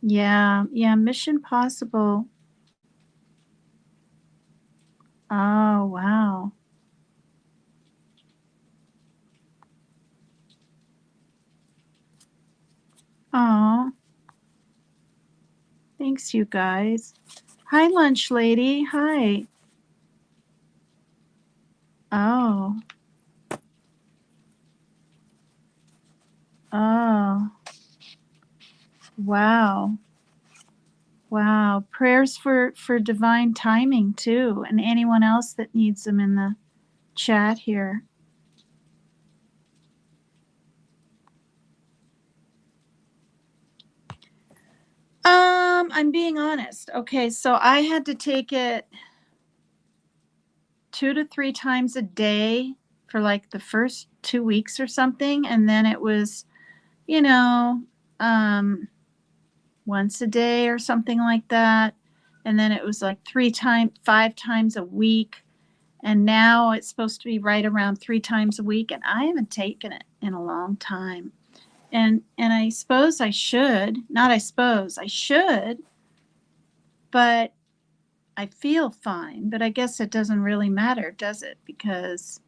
Yeah, yeah, Mission Possible. Oh, wow. Oh, thanks, you guys. Hi, lunch lady. Hi. Oh, oh, wow. Wow. Prayers for divine timing too, and anyone else that needs them in the chat here. I'm being honest. Okay, so I had to take it 2 to 3 times a day for like the first 2 weeks or something, and then it was, you know, um, once a day or something like that, and then it was like 5 times a week, and now it's supposed to be right around 3 times a week, and I haven't taken it in a long time. And I suppose I should, not I suppose, I should, but I feel fine. But I guess it doesn't really matter, does it? Because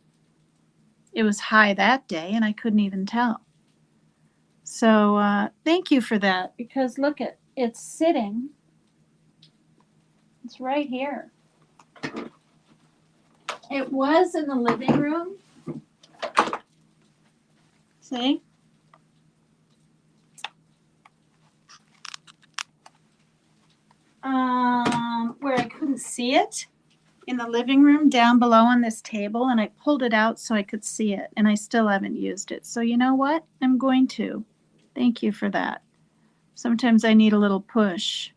it was high that day and I couldn't even tell. So thank you for that, because look, it's sitting. It's right here. It was in the living room. See? Where I couldn't see it in the living room down below on this table, and I pulled it out so I could see it, and I still haven't used it. So you know what? I'm going to. Thank you for that. Sometimes I need a little push.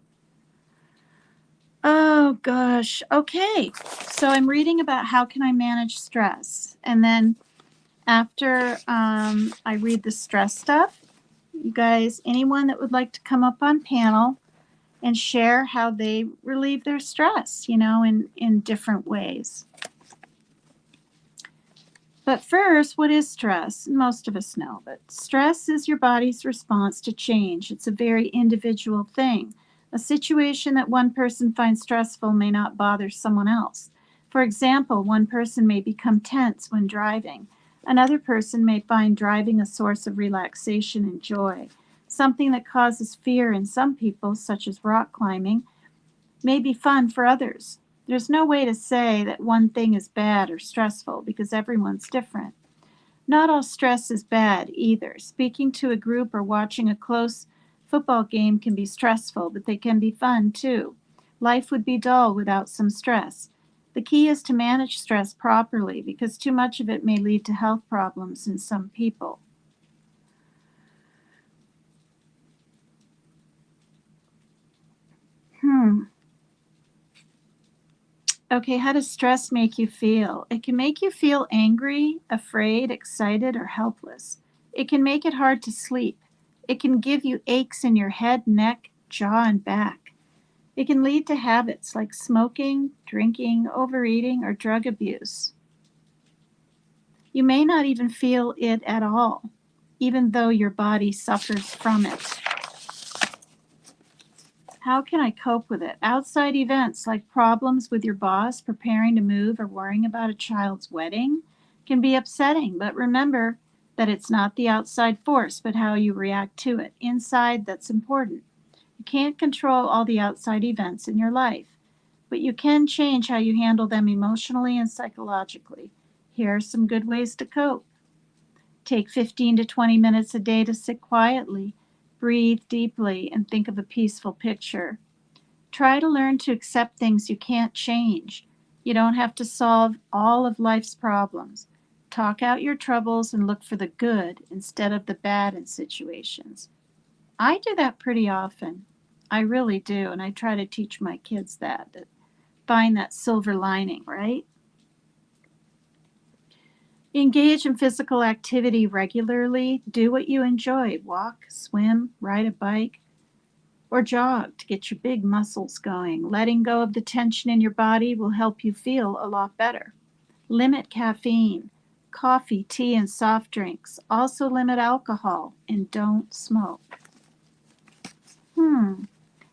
Oh gosh. Okay. So I'm reading about how can I manage stress, and then after I read the stress stuff, you guys, anyone that would like to come up on panel and share how they relieve their stress, in different ways. But first, what is stress? Most of us know, but stress is your body's response to change. It's a very individual thing. A situation that one person finds stressful may not bother someone else. For example, one person may become tense when driving. Another person may find driving a source of relaxation and joy. Something that causes fear in some people, such as rock climbing, may be fun for others. There's no way to say that one thing is bad or stressful because everyone's different. Not all stress is bad either. Speaking to a group or watching a close football game can be stressful, but they can be fun too. Life would be dull without some stress. The key is to manage stress properly because too much of it may lead to health problems in some people. Okay, how does stress make you feel? It can make you feel angry, afraid, excited, or helpless. It can make it hard to sleep. It can give you aches in your head, neck, jaw, and back. It can lead to habits like smoking, drinking, overeating, or drug abuse. You may not even feel it at all, even though your body suffers from it. How can I cope with it? Outside events like problems with your boss, preparing to move, or worrying about a child's wedding can be upsetting, but remember that it's not the outside force, but how you react to it. Inside, that's important. You can't control all the outside events in your life, but you can change how you handle them emotionally and psychologically. Here are some good ways to cope. Take 15 to 20 minutes a day to sit quietly, breathe deeply, and think of a peaceful picture. Try to learn to accept things you can't change. You don't have to solve all of life's problems. Talk out your troubles and look for the good instead of the bad in situations. I do that pretty often. I really do, and I try to teach my kids that find that silver lining, right? Engage in physical activity regularly. Do what you enjoy. Walk, swim, ride a bike, or jog to get your big muscles going. Letting go of the tension in your body will help you feel a lot better. Limit caffeine, coffee, tea, and soft drinks. Also limit alcohol and don't smoke.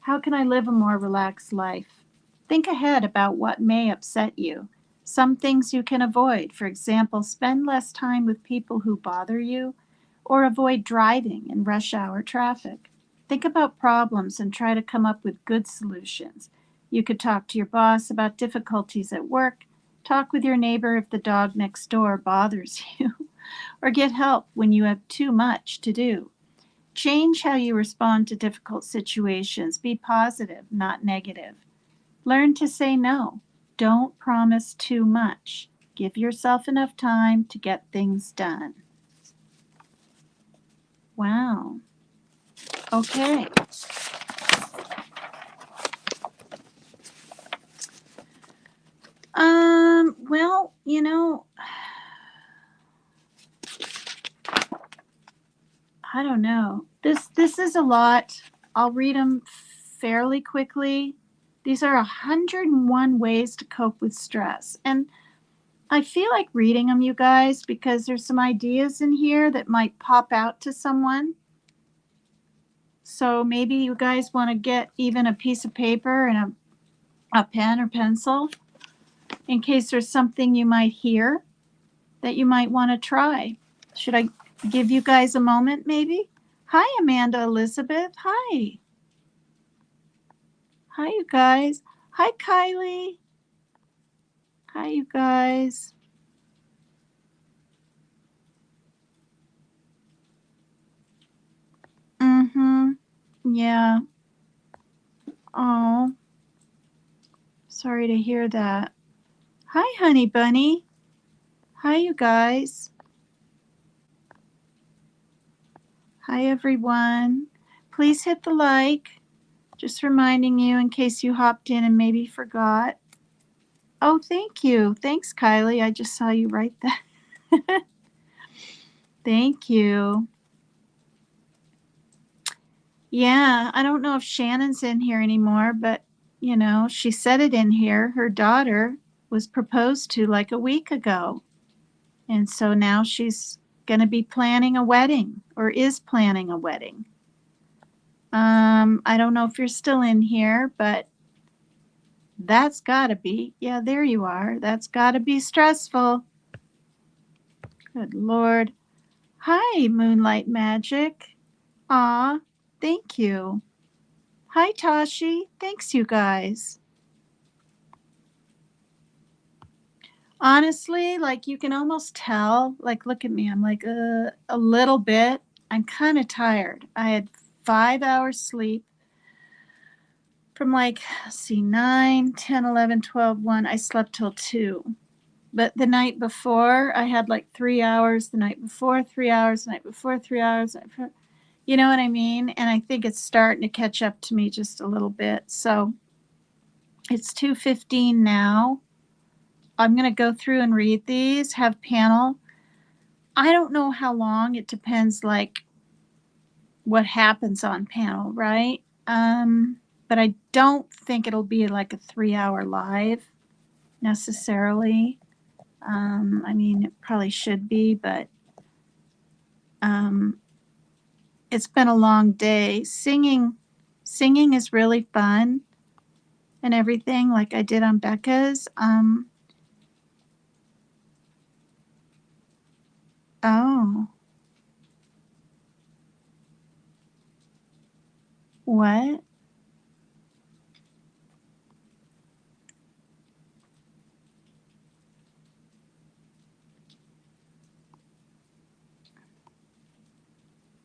How can I live a more relaxed life? Think ahead about what may upset you. Some things you can avoid. For example, spend less time with people who bother you or avoid driving in rush hour traffic. Think about problems and try to come up with good solutions. You could talk to your boss about difficulties at work, talk with your neighbor if the dog next door bothers you, or get help when you have too much to do. Change how you respond to difficult situations. Be positive, not negative. Learn to say no. Don't promise too much. Give yourself enough time to get things done. Wow. Okay. Well, I don't know. This is a lot. I'll read them fairly quickly. These are 101 ways to cope with stress. And I feel like reading them, you guys, because there's some ideas in here that might pop out to someone. So maybe you guys want to get even a piece of paper and a pen or pencil in case there's something you might hear that you might want to try. Should I give you guys a moment maybe? Hi, Amanda Elizabeth. Hi. Hi, you guys. Hi, Kylie. Hi, you guys. Yeah. Oh, sorry to hear that. Hi, honey bunny. Hi, you guys. Hi, everyone. Please hit the like. Just reminding you in case you hopped in and maybe forgot. Oh, thank you. Thanks, Kylie. I just saw you write that. Thank you. Yeah, I don't know if Shannon's in here anymore, but she said it in here. Her daughter was proposed to like a week ago. And so now she's going to be planning a wedding, or is planning a wedding. I don't know if you're still in here, but that's got to be, yeah, there you are. That's got to be stressful. Good Lord. Hi, Moonlight Magic. Aw, thank you. Hi, Tashi. Thanks, you guys. Honestly, like you can almost tell, like, look at me. I'm like, a little bit. I'm kind of tired. I had 5 hours sleep from like, let's see, 9, 10, 11, 12, 1. I slept till 2. But the night before, I had like 3 hours. The night before, 3 hours. The night before, 3 hours. You know what I mean? And I think it's starting to catch up to me just a little bit. So it's 2:15 now. I'm going to go through and read these, have panel. I don't know how long. It depends, like, what happens on panel, right? But I don't think it'll be like a 3-hour live necessarily. I mean, it probably should be, but it's been a long day. Singing is really fun and everything, like I did on Becca's. Oh, what?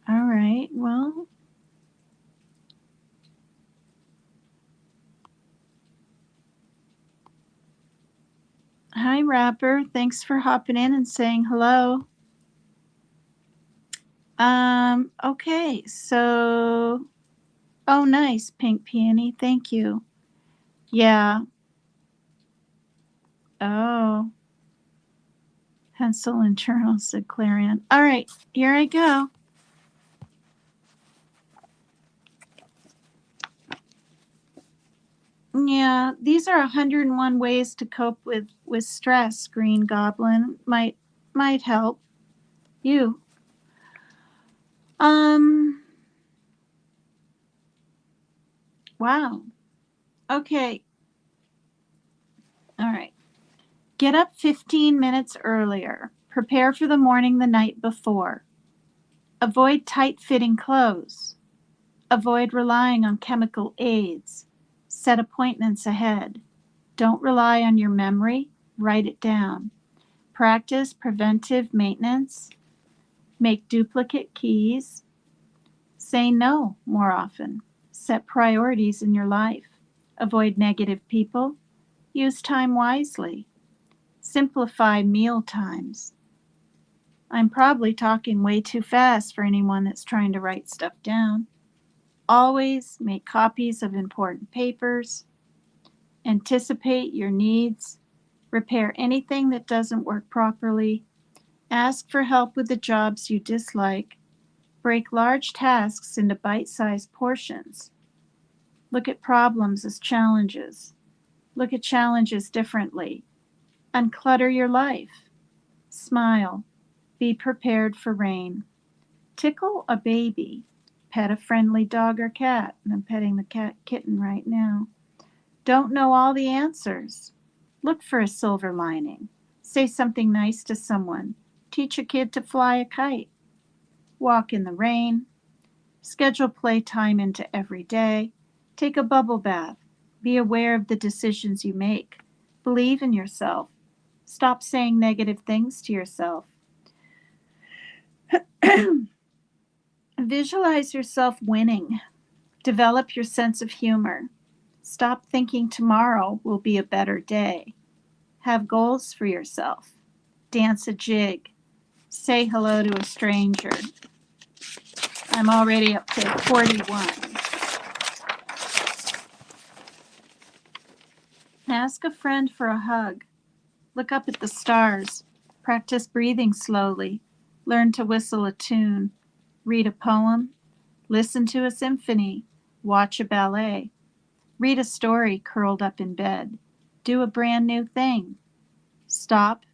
All right. Well, hi, Rapper. Thanks for hopping in and saying hello. Okay. So, oh, nice, Pink Peony. Thank you. Yeah. Oh, pencil and journal, said Clarion. All right. Here I go. Yeah, these are 101 ways to cope with stress. Green Goblin might help you. Wow. Okay. All right. Get up 15 minutes earlier. Prepare for the morning the night before. Avoid tight-fitting clothes. Avoid relying on chemical aids. Set appointments ahead. Don't rely on your memory. Write it down. Practice preventive maintenance. Make duplicate keys. Say no more often. Set priorities in your life. Avoid negative people. Use time wisely. Simplify meal times. I'm probably talking way too fast for anyone that's trying to write stuff down. Always make copies of important papers. Anticipate your needs. Repair anything that doesn't work properly. Ask for help with the jobs you dislike. Break large tasks into bite-sized portions. Look at problems as challenges. Look at challenges differently. Unclutter your life. Smile. Be prepared for rain. Tickle a baby. Pet a friendly dog or cat. And I'm petting the kitten right now. Don't know all the answers. Look for a silver lining. Say something nice to someone. Teach a kid to fly a kite. Walk in the rain. Schedule playtime into every day. Take a bubble bath. Be aware of the decisions you make. Believe in yourself. Stop saying negative things to yourself. Visualize yourself winning. Develop your sense of humor. Stop thinking tomorrow will be a better day. Have goals for yourself. Dance a jig. Say hello to a stranger. I'm already up to 41. Ask a friend for a hug. Look up at the stars. Practice breathing slowly. Learn to whistle a tune. Read a poem. Listen to a symphony. Watch a ballet. Read a story curled up in bed. Do a brand new thing. Stop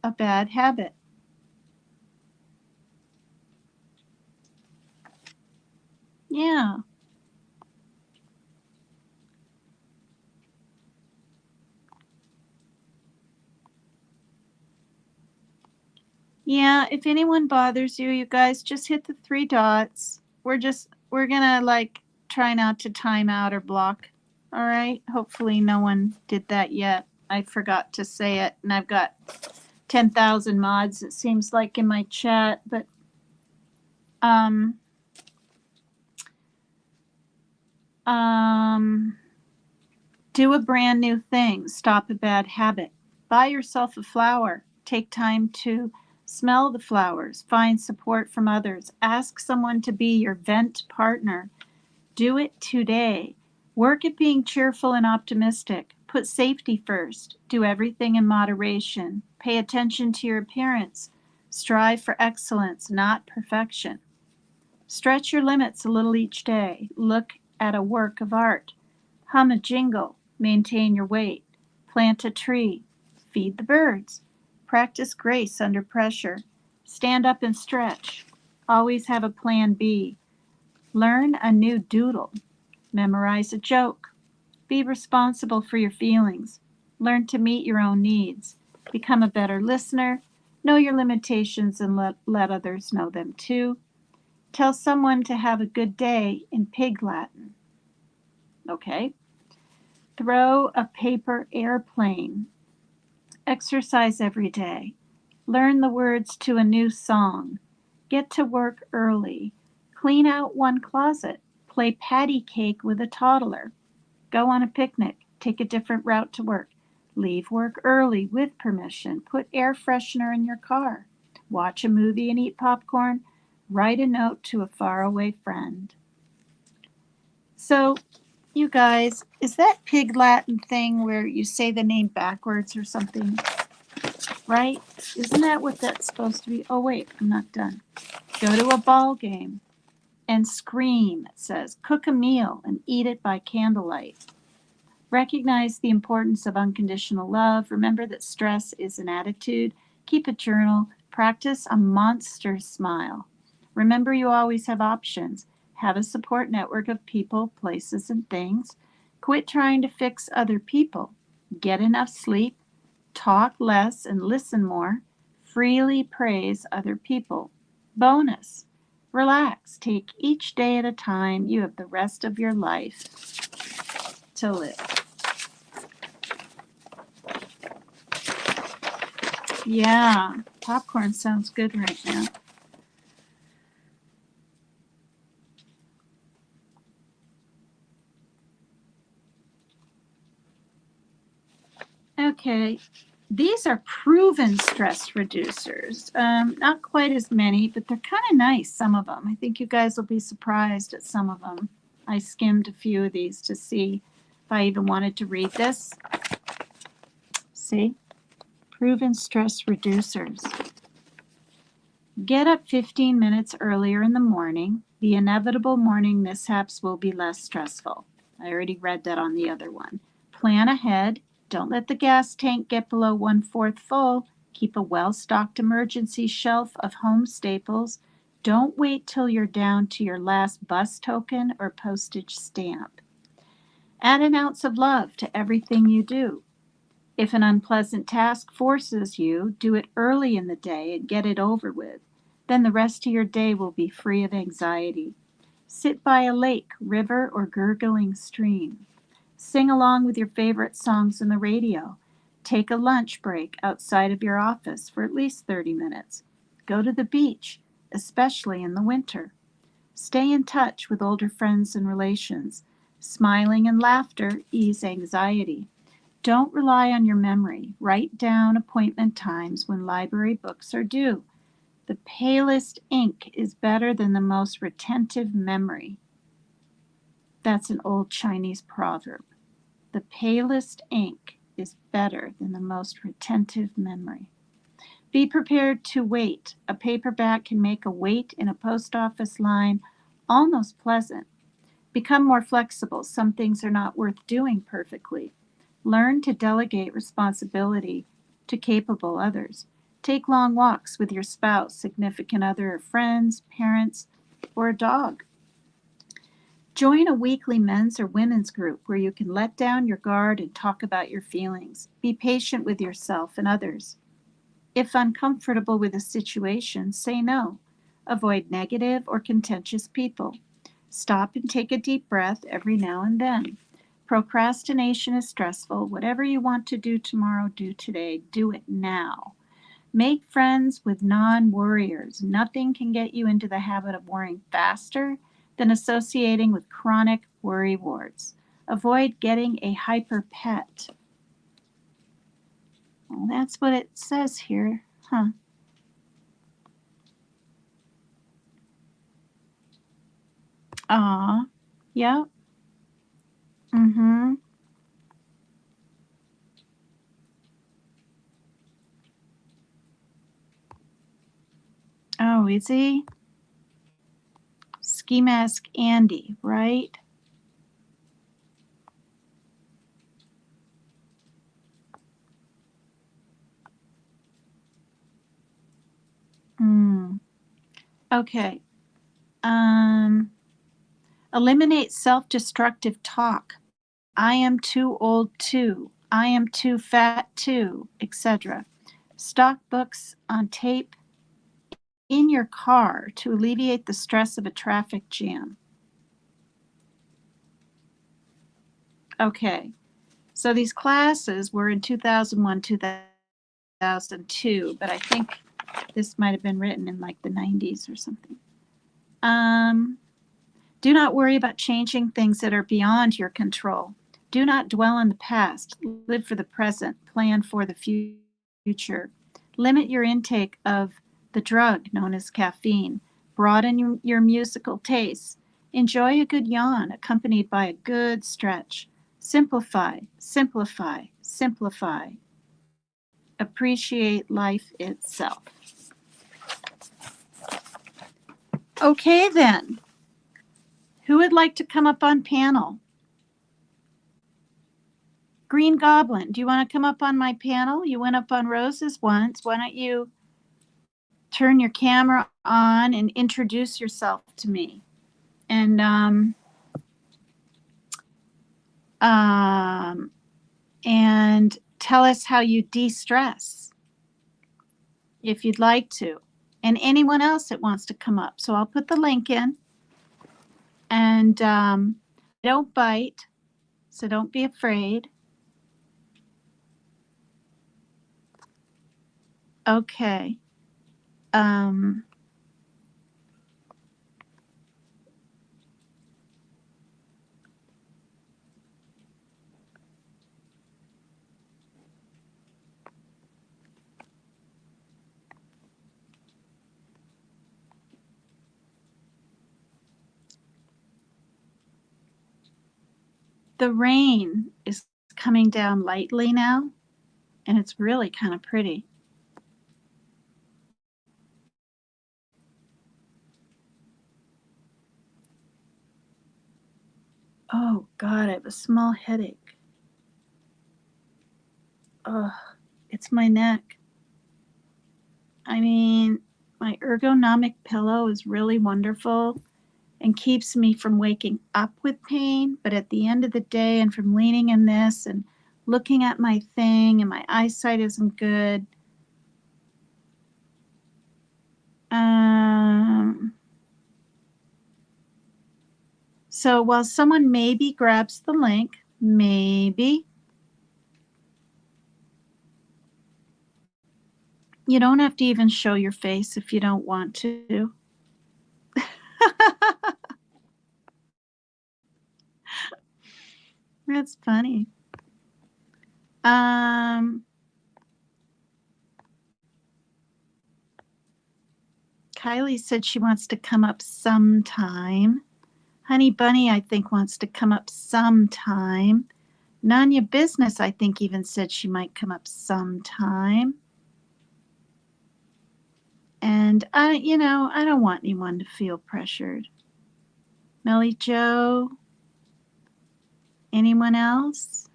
a bad habit. Yeah. Yeah, if anyone bothers you, you guys just hit the three dots. We're gonna like try not to time out or block. All right? Hopefully no one did that yet. I forgot to say it, and I've got 10,000 mods, it seems like, in my chat, but um um do a brand new thing. Stop a bad habit. Buy yourself a flower. Take time to smell the flowers. Find support from others. Ask someone to be your vent partner. Do it today. Work at being cheerful and optimistic. Put safety first. Do everything in moderation. Pay attention to your appearance. Strive for excellence, not perfection. Stretch your limits a little each day. Look at a work of art. Hum a jingle. Maintain your weight. Plant a tree. Feed the birds. Practice grace under pressure. Stand up and stretch. Always have a plan B. Learn a new doodle. Memorize a joke. Be responsible for your feelings. Learn to meet your own needs. Become a better listener. Know your limitations and let others know them too. Tell someone to have a good day in Pig Latin. Okay. Throw a paper airplane. Exercise every day. Learn the words to a new song. Get to work early. Clean out one closet. Play patty cake with a toddler. Go on a picnic. Take a different route to work. Leave work early with permission. Put air freshener in your car. Watch a movie and eat popcorn. Write a note to a faraway friend. So, you guys, is that Pig Latin thing where you say the name backwards or something? Right? Isn't that what that's supposed to be? Oh, wait, I'm not done. Go to a ball game and scream, it says. Cook a meal and eat it by candlelight. Recognize the importance of unconditional love. Remember that stress is an attitude. Keep a journal. Practice a monster smile. Remember, you always have options. Have a support network of people, places, and things. Quit trying to fix other people. Get enough sleep. Talk less and listen more. Freely praise other people. Bonus. Relax. Take each day at a time. You have the rest of your life to live. Yeah, popcorn sounds good right now. Okay, these are proven stress reducers. Not quite as many, but they're kind of nice, some of them. I think you guys will be surprised at some of them. I skimmed a few of these to see if I even wanted to read this. See? Proven stress reducers. Get up 15 minutes earlier in the morning. The inevitable morning mishaps will be less stressful. I already read that on the other one. Plan ahead. Don't let the gas tank get below 1/4 full. Keep a well-stocked emergency shelf of home staples. Don't wait till you're down to your last bus token or postage stamp. Add an ounce of love to everything you do. If an unpleasant task forces you, do it early in the day and get it over with. Then the rest of your day will be free of anxiety. Sit by a lake, river, or gurgling stream. Sing along with your favorite songs on the radio. Take a lunch break outside of your office for at least 30 minutes. Go to the beach, especially in the winter. Stay in touch with older friends and relations. Smiling and laughter ease anxiety. Don't rely on your memory. Write down appointment times when library books are due. The palest ink is better than the most retentive memory. That's an old Chinese proverb. The palest ink is better than the most retentive memory. Be prepared to wait. A paperback can make a wait in a post office line almost pleasant. Become more flexible. Some things are not worth doing perfectly. Learn to delegate responsibility to capable others. Take long walks with your spouse, significant other, friends, parents, or a dog. Join a weekly men's or women's group where you can let down your guard and talk about your feelings. Be patient with yourself and others. If uncomfortable with a situation, say no. Avoid negative or contentious people. Stop and take a deep breath every now and then. Procrastination is stressful. Whatever you want to do tomorrow, do today. Do it now. Make friends with non-worriers. Nothing can get you into the habit of worrying faster than associating with chronic worry warts. Avoid getting a hyper pet. Well, that's what it says here, huh? Aw, yep. Mm-hmm. Oh, is he? Ski Mask Andy, right? Hmm. Okay. Um, Eliminate self-destructive talk. I am too old too. I am too fat too, etc. Stock books on tape in your car to alleviate the stress of a traffic jam. Okay. So these classes were in 2001, 2002, but I think this might have been written in like the 90s or something. Um, do not worry about changing things that are beyond your control. Do not dwell on the past. Live for the present. Plan for the future. Limit your intake of the drug known as caffeine. Broaden your musical tastes. Enjoy a good yawn accompanied by a good stretch. Simplify, simplify, simplify. Appreciate life itself. Okay, then. Who would like to come up on panel? Green Goblin, do you want to come up on my panel? You went up on Rose's once. Why don't you turn your camera on and introduce yourself to me? And um, and tell us how you de-stress if you'd like to. And anyone else that wants to come up. So I'll put the link in. And don't bite, so don't be afraid. Okay. Um, the rain is coming down lightly now, and it's really kind of pretty. Oh, God, I have a small headache. Oh, it's my neck. I mean, my ergonomic pillow is really wonderful and keeps me from waking up with pain. But at the end of the day, and from leaning in this and looking at my thing, and my eyesight isn't good. So while someone maybe grabs the link, maybe, you don't have to even show your face if you don't want to. That's funny. Kylie said she wants to come up sometime. Honey Bunny, I think, wants to come up sometime. Nanya Business, I think, even said she might come up sometime. And I don't want anyone to feel pressured. Melly Joe, anyone else?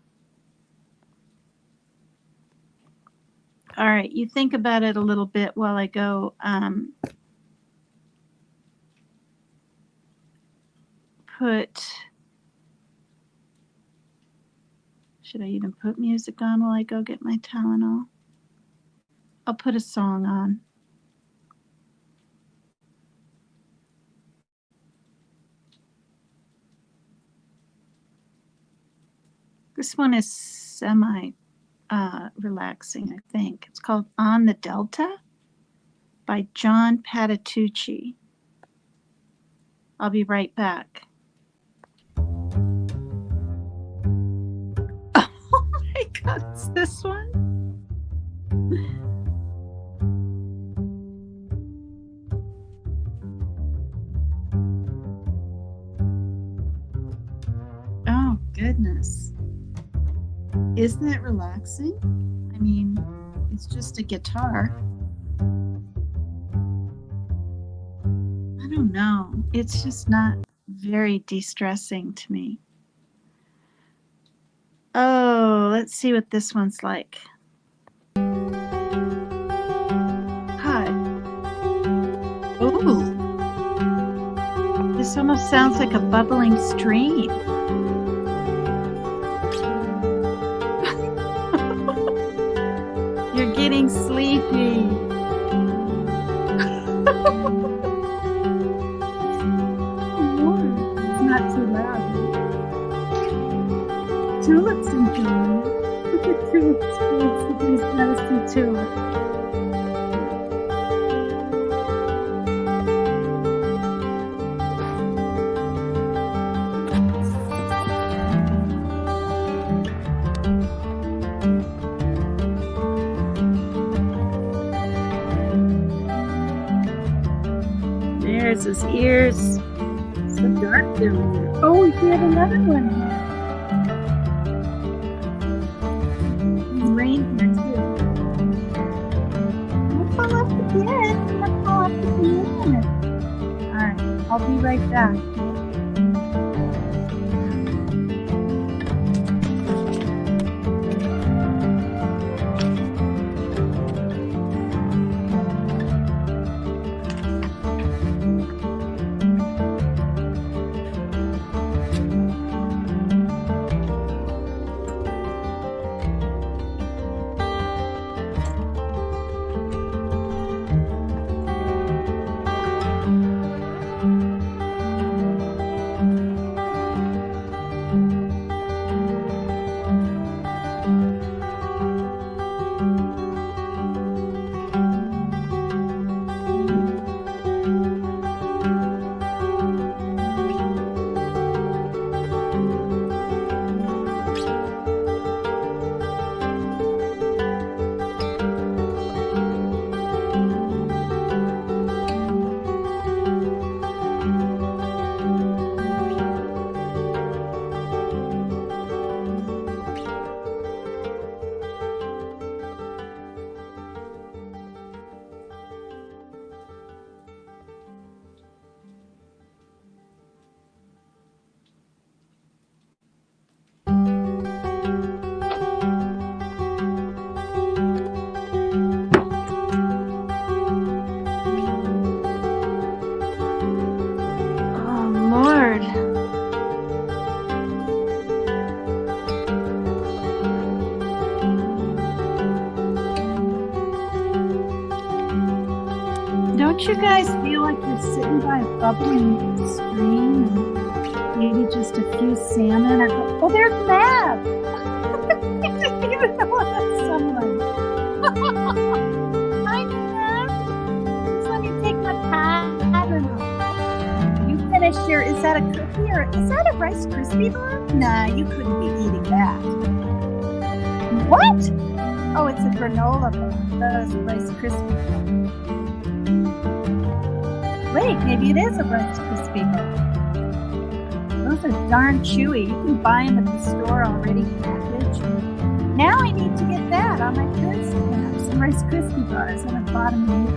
All right, you think about it a little bit while I go should I even put music on while I go get my Tylenol? I'll put a song on. This one is semi relaxing, I think. It's called On the Delta by John Patitucci. I'll be right back. Oh my God, it's this one? Oh, goodness. Isn't it relaxing? I mean, it's just a guitar. I don't know. It's just not very de-stressing to me. Oh, let's see what this one's like. Hi. Ooh. This almost sounds like a bubbling stream. You're getting sleepy. It's not too loud. Tulip's enjoying it. Look at Tulip's face. He's got to see Tulip. There's his ears. It's so dark down there. Oh, we have another one. There's rain here too. Don't fall off the bed. Don't fall off the bed. Alright, I'll be right back. Don't you guys feel like you're sitting by a bubbling stream and maybe just a few salmon? Oh, there's Mav! I didn't even know that's someone. Hi, Mav. Just let me take my pattern off. You finished your, is that a cookie or is that a Rice Krispie bar? Nah, you couldn't be eating that. What? Oh, it's a granola bar. Those Rice Krispie bars. Wait, maybe it is a Rice Krispie bar. Those are darn chewy. You can buy them at the store already packaged. Now I need to get that on my fridge. Have some Rice Krispie bars on the bottom of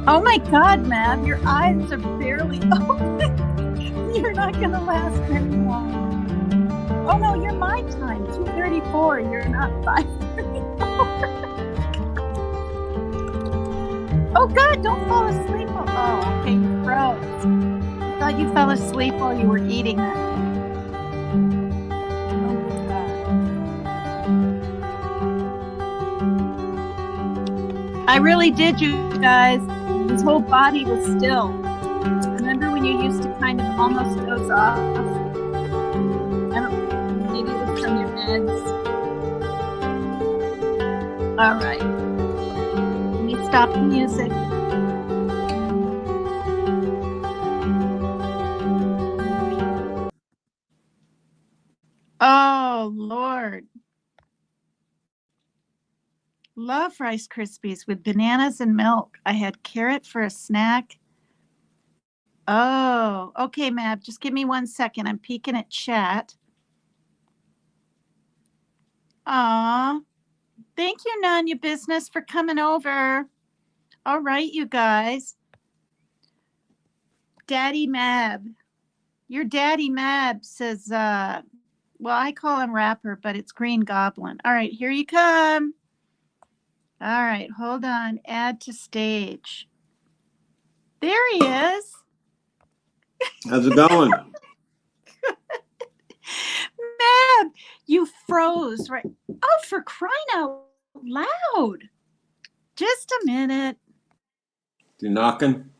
Oh my God, Mav, your eyes are barely open. You're not going to last very long. Oh no, you're mine. my time, 2:34. You're not 5:34. Oh, God, don't fall asleep. Oh, okay, you froze. I thought you fell asleep while you were eating that. Oh, God. I really did, you guys. His whole body was still. Remember when you used to kind of almost doze off? I don't know, maybe it was from your meds. All right. Let me stop the music. Oh, Lord. Love Rice Krispies with bananas and milk. I had carrot for a snack. Oh, okay, Mab. Just give me 1 second. I'm peeking at chat. Aw. Thank you, None Your Business, for coming over. All right, you guys. Daddy Mab. Your Daddy Mab says, well, I call him Rapper, but it's Green Goblin. All right, here you come. All right, hold on. Add to stage. There he is. How's it going? Mab, you froze, right? Oh, for crying out loud. Just a minute. You knocking?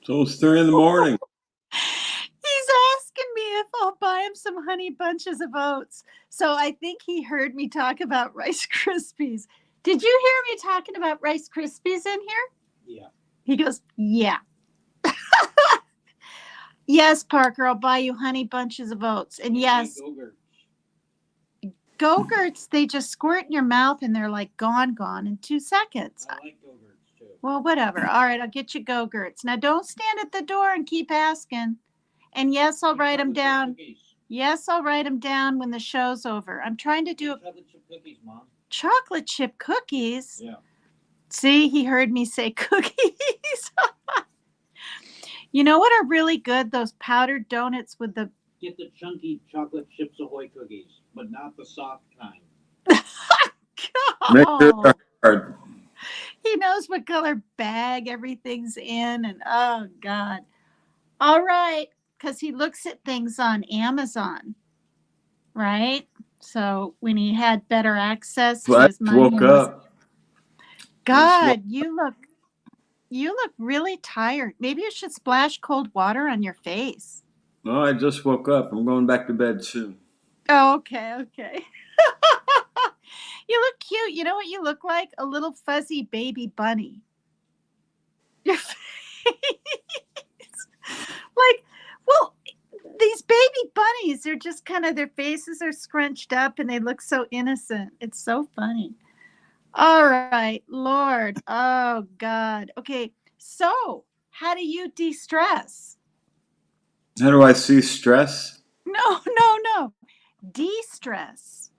So it's 3 in the morning. He's asking me if I'll buy him some honey bunches of oats. So I think he heard me talk about Rice Krispies. Did you hear me talking about Rice Krispies in here? Yeah. He goes, yeah. Yes, Parker, I'll buy you honey bunches of oats. And yes, Go-Gurts, they just squirt in your mouth and they're like gone in 2 seconds. I like Go-Gurts too. Well, whatever. All right, I'll get you Go-Gurts. Now, don't stand at the door and keep asking. And yes, I'll write them down. Yes, I'll write them down when the show's over. I'm trying to do chocolate chip cookies, Mom. Chocolate chip cookies? Yeah. See, he heard me say cookies. You know what are really good? Those powdered donuts with the... Get the chunky chocolate Chips Ahoy cookies, but not the soft kind. Make sure they're hard. He knows what color bag everything's in, and oh, God. All right, because he looks at things on Amazon, right? So when he had better access to I his just money. woke up. God, you look really tired. Maybe you should splash cold water on your face. No, I just woke up. I'm going back to bed soon. Oh, okay. You look cute. You know what you look like? A little fuzzy baby bunny. Your face. Like, well, these baby bunnies, they're just kind of, their faces are scrunched up and they look so innocent. It's so funny. All right, Lord. Oh, God. Okay, so how do you de-stress? How do I see stress? No. De-stress.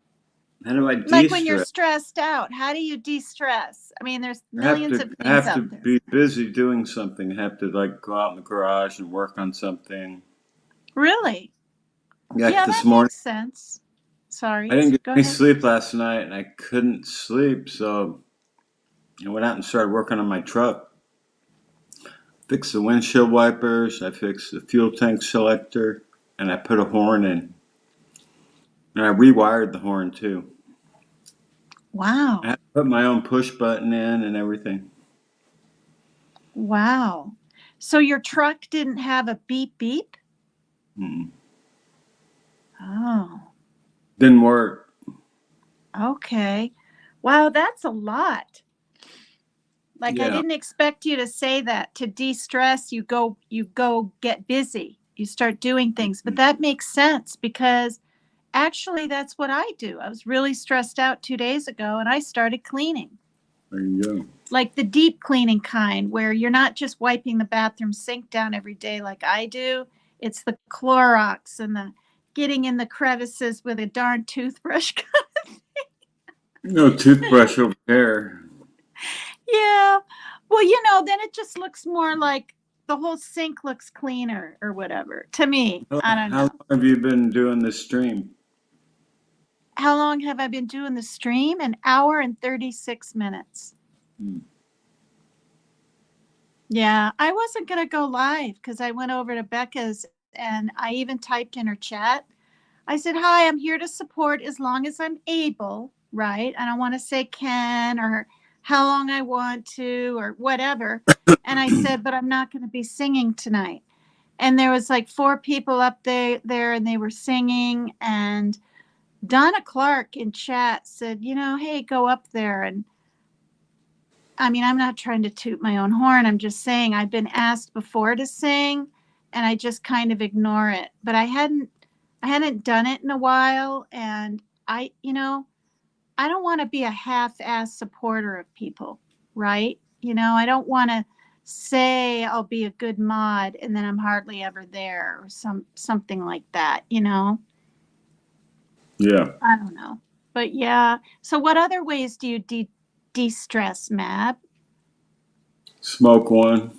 How do I de-stress? Like when you're stressed out, how do you de-stress? I mean, there's millions of things I have to out there. be busy doing something. I have to like go out in the garage and work on something. Really? Like Yeah, this that morning, makes sense. Sorry. I didn't get Go any ahead. sleep last night, and I couldn't sleep, so I went out and started working on my truck. Fixed the windshield wipers. I fixed the fuel tank selector, and I put a horn in. And I rewired the horn too. Wow. I had to put my own push button in and everything. Wow. So your truck didn't have a beep beep? Mm-mm. Oh, Didn't work. okay. Wow, that's a lot. Like, I Yeah. didn't expect you to say that. To de-stress, you go get busy. You start doing things. But that makes sense because actually that's what I do. I was really stressed out 2 days ago and I started cleaning. There you go. Like the deep cleaning kind where you're not just wiping the bathroom sink down every day like I do. It's the Clorox and the getting in the crevices with a darn toothbrush. No toothbrush over here. Yeah. Well, then it just looks more like the whole sink looks cleaner or whatever. To me, I don't How long know. have you been doing this stream? How long have I been doing the stream? An hour and 36 minutes. Hmm. Yeah, I wasn't going to go live because I went over to Becca's and I even typed in her chat. I said, "Hi, I'm here to support as long as I'm able, right? I don't want to say can or how long I want to or whatever." And I said, "But I'm not going to be singing tonight." And there was like 4 people up there and they were singing, and Donna Clark in chat said, "Hey, go up there." And I mean, I'm not trying to toot my own horn. I'm just saying I've been asked before to sing and I just kind of ignore it. But I hadn't done it in a while, and I don't want to be a half-ass supporter of people, right? I don't want to say I'll be a good mod and then I'm hardly ever there or something like that. Yeah. I don't know. But yeah. So what other ways do you de-stress, Mab? Smoke one.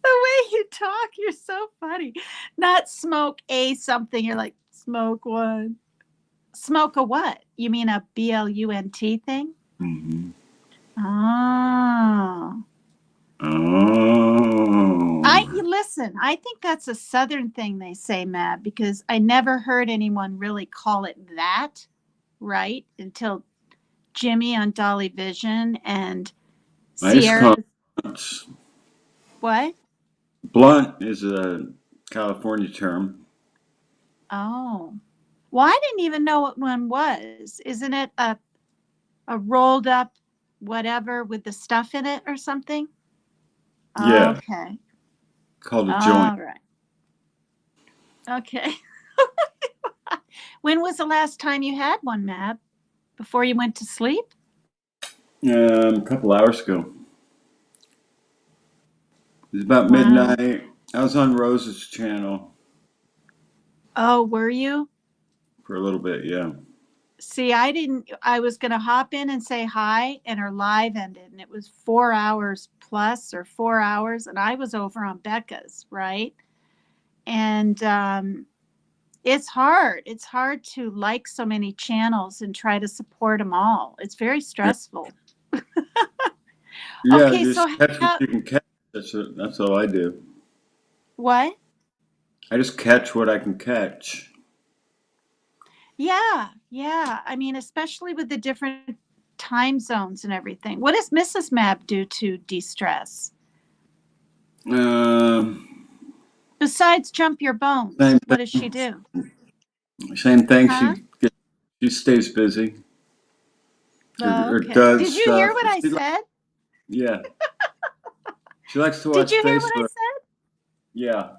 The way you talk, you're so funny. Not smoke a something. You're like, smoke one. Smoke a what? You mean a BLUNT thing? Mm-hmm. Oh. Oh. Listen, I think that's a Southern thing they say, Matt, because I never heard anyone really call it that, right? Until Jimmy on Dolly Vision and I just call Sierra. it blunts. What? Blunt is a California term. Oh. Well, I didn't even know what one was. Isn't it a rolled up whatever with the stuff in it or something? Yeah, Okay. called a joint. All right. Okay. When was the last time you had one, Mab? Before you went to sleep? A couple hours ago. It was about Wow. midnight. I was on Rose's channel Oh, were you? for a little bit. Yeah. See, I was going to hop in and say hi, and her live ended, and it was 4 hours plus or 4 hours, and I was over on Becca's, right? And it's hard. It's hard to like so many channels and try to support them all. It's very stressful. Yeah, Okay, so just catch what how, you can catch. That's all I do. what? I just catch what I can catch. Yeah, yeah. I mean, especially with the different time zones and everything. What does Mrs. Mab do to de-stress? Um, Besides jump your bones, same what does she thing. do? Same thing. Huh? She stays busy Oh, or okay. does Did you hear stuff. what I said? Yeah, she likes to Did watch you hear what I Facebook. said? Yeah,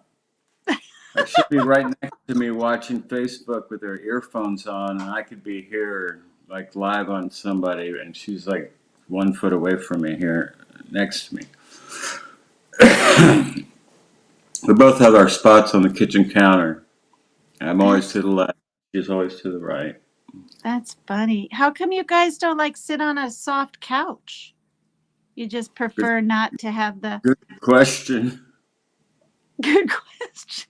like she'd be right next to me watching Facebook with her earphones on, and I could be here like live on somebody, and she's like 1 foot away from me here next to me. We both have our spots on the kitchen counter. I'm always That's to the left. She's always to the right. that's funny. How come you guys don't like sit on a soft couch? You just Good, prefer not to have the good question. good question.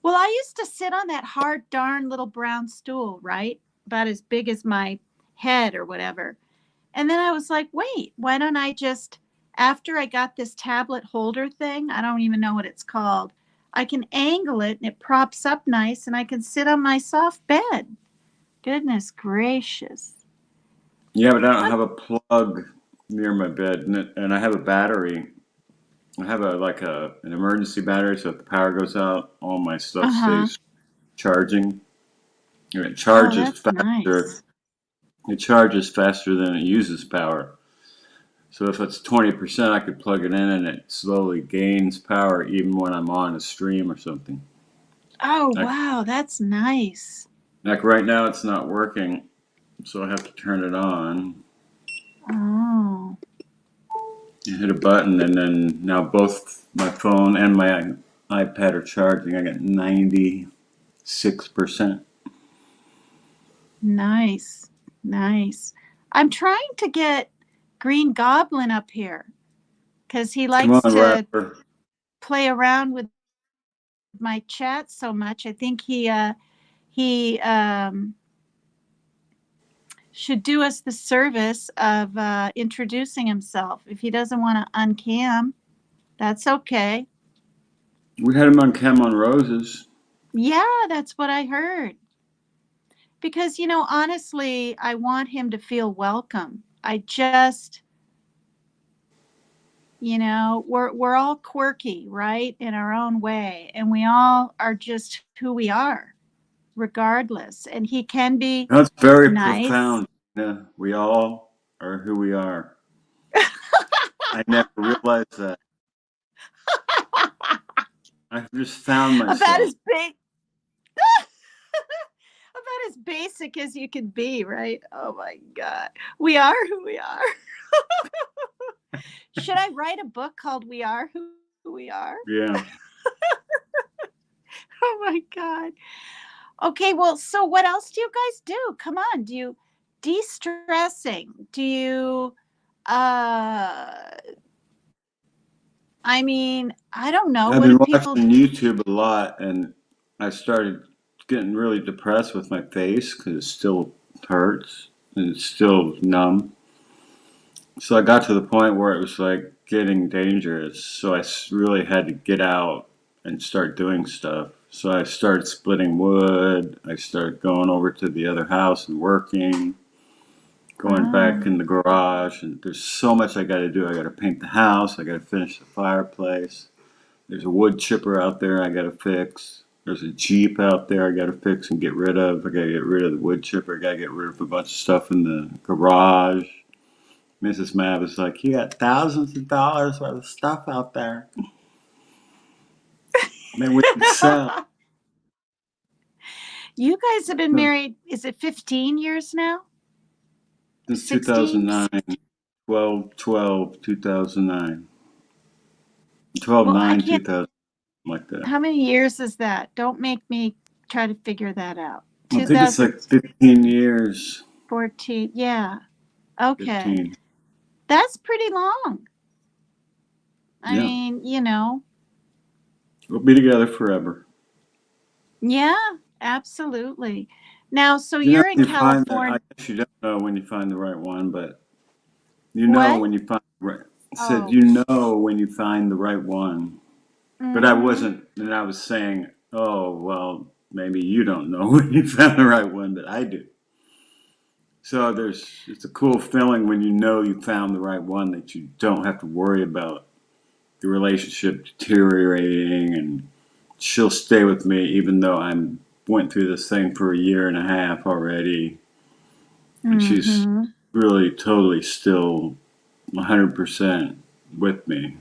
Well, I used to sit on that hard darn little brown stool, right? About as big as my head or whatever. And then I was like, wait, why don't I just, after I got this tablet holder thing, I don't even know what it's called, I can angle it and it props up nice and I can sit on my soft bed. Goodness gracious. Yeah, but I don't Uh have a plug near my bed, and I have a battery. I have an emergency battery, so if the power goes out, all my stuff huh. stays charging. And it Oh, charges that's faster. nice. It charges faster than it uses power. So if it's 20%, I could plug it in, and it slowly gains power even when I'm on a stream or something. Oh, Like, wow, that's nice. like right now, it's not working, so I have to turn it on. Oh, You hit a button, and then now both my phone and my iPad are charging. I got 96%. nice. Nice. I'm trying to get Green Goblin up here because he Come likes on, to rapper. play around with my chat so much. I think he should do us the service of introducing himself. If he doesn't want to uncam, that's okay. We had him on Cam on Roses. Yeah, that's what I heard. Because, honestly, I want him to feel welcome. I just, we're all quirky, right? In our own way. And we all are just who we are, regardless. And he can be That's very nice. profound. Yeah, we all are who we are. I never realized that. I just found About myself. as big about as basic as you can be, right? Oh my God. We are who we are. Should I write a book called We Are Who We Are? Yeah. Oh my God. Okay, well, so what else do you guys do? Come on. Do you de-stressing? Do you I don't know. I've What do been people watching YouTube a lot, and I started getting really depressed with my face because it still hurts and it's still numb. So I got to the point where it was like getting dangerous. So I really had to get out and start doing stuff. So I started splitting wood. I started going over to the other house and working, going back in the garage. And there's so much I got to do. I got to paint the house. I got to finish the fireplace. There's a wood chipper out there I got to fix. There's a Jeep out there I got to fix and get rid of. I got to get rid of the wood chipper. I got to get rid of a bunch of stuff in the garage. Mrs. Mav is like, you got thousands of dollars worth of stuff out there that we can sell. You guys have been married, is it 15 years now? Since 16? 2009, 12, 2009. 12, Well, I 9, can't. 2000, like that. How many years is that? Don't make me try to figure that out. I think it's like 15 years. 2014. Yeah. Okay. 15. That's pretty long. I Yeah. mean. We'll be together forever. Yeah, absolutely. Now, so You know, you're in when you find the, California. I guess you don't know when you find the right one, but you know What? when you find the right, said Oh. you know when you find the right one. But I wasn't, and I was saying, oh, well, maybe you don't know when you found the right one, but I do. So it's a cool feeling when you know you found the right one that you don't have to worry about the relationship deteriorating and she'll stay with me even though went through this thing for a year and a half already. And she's really totally still 100% with me.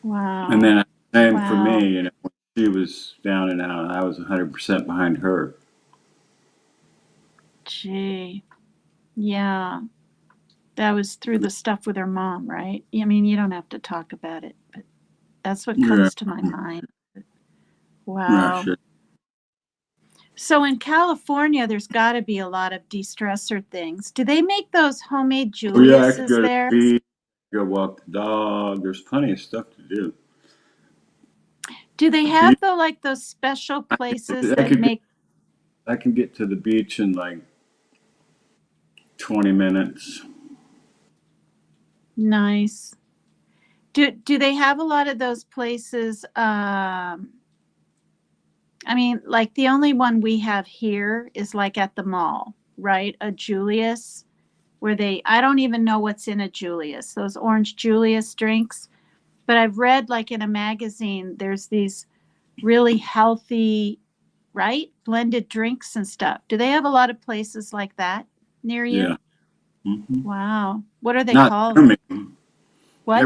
Wow. And then same for me, when she was down and out, I was 100% behind her. Gee. Yeah. That was through the stuff with her mom, right? I mean, you don't have to talk about it, but that's what comes to my mind. Wow. Yeah, sure. So in California, there's got to be a lot of de-stressor things. Do they make those homemade Julius's go to there? the beach, go walk the dog. There's plenty of stuff to do. Do they have those special places that make? I can get to the beach in like 20 minutes. Nice. Do they have a lot of those places? I mean, like the only one we have here is like at the mall, right? A Julius, where I don't even know what's in a Julius, those orange Julius drinks. But I've read like in a magazine, there's these really healthy, right? Blended drinks and stuff. Do they have a lot of places like that near you? Yeah. Mm-hmm. Wow. What are they Not called? near me. What?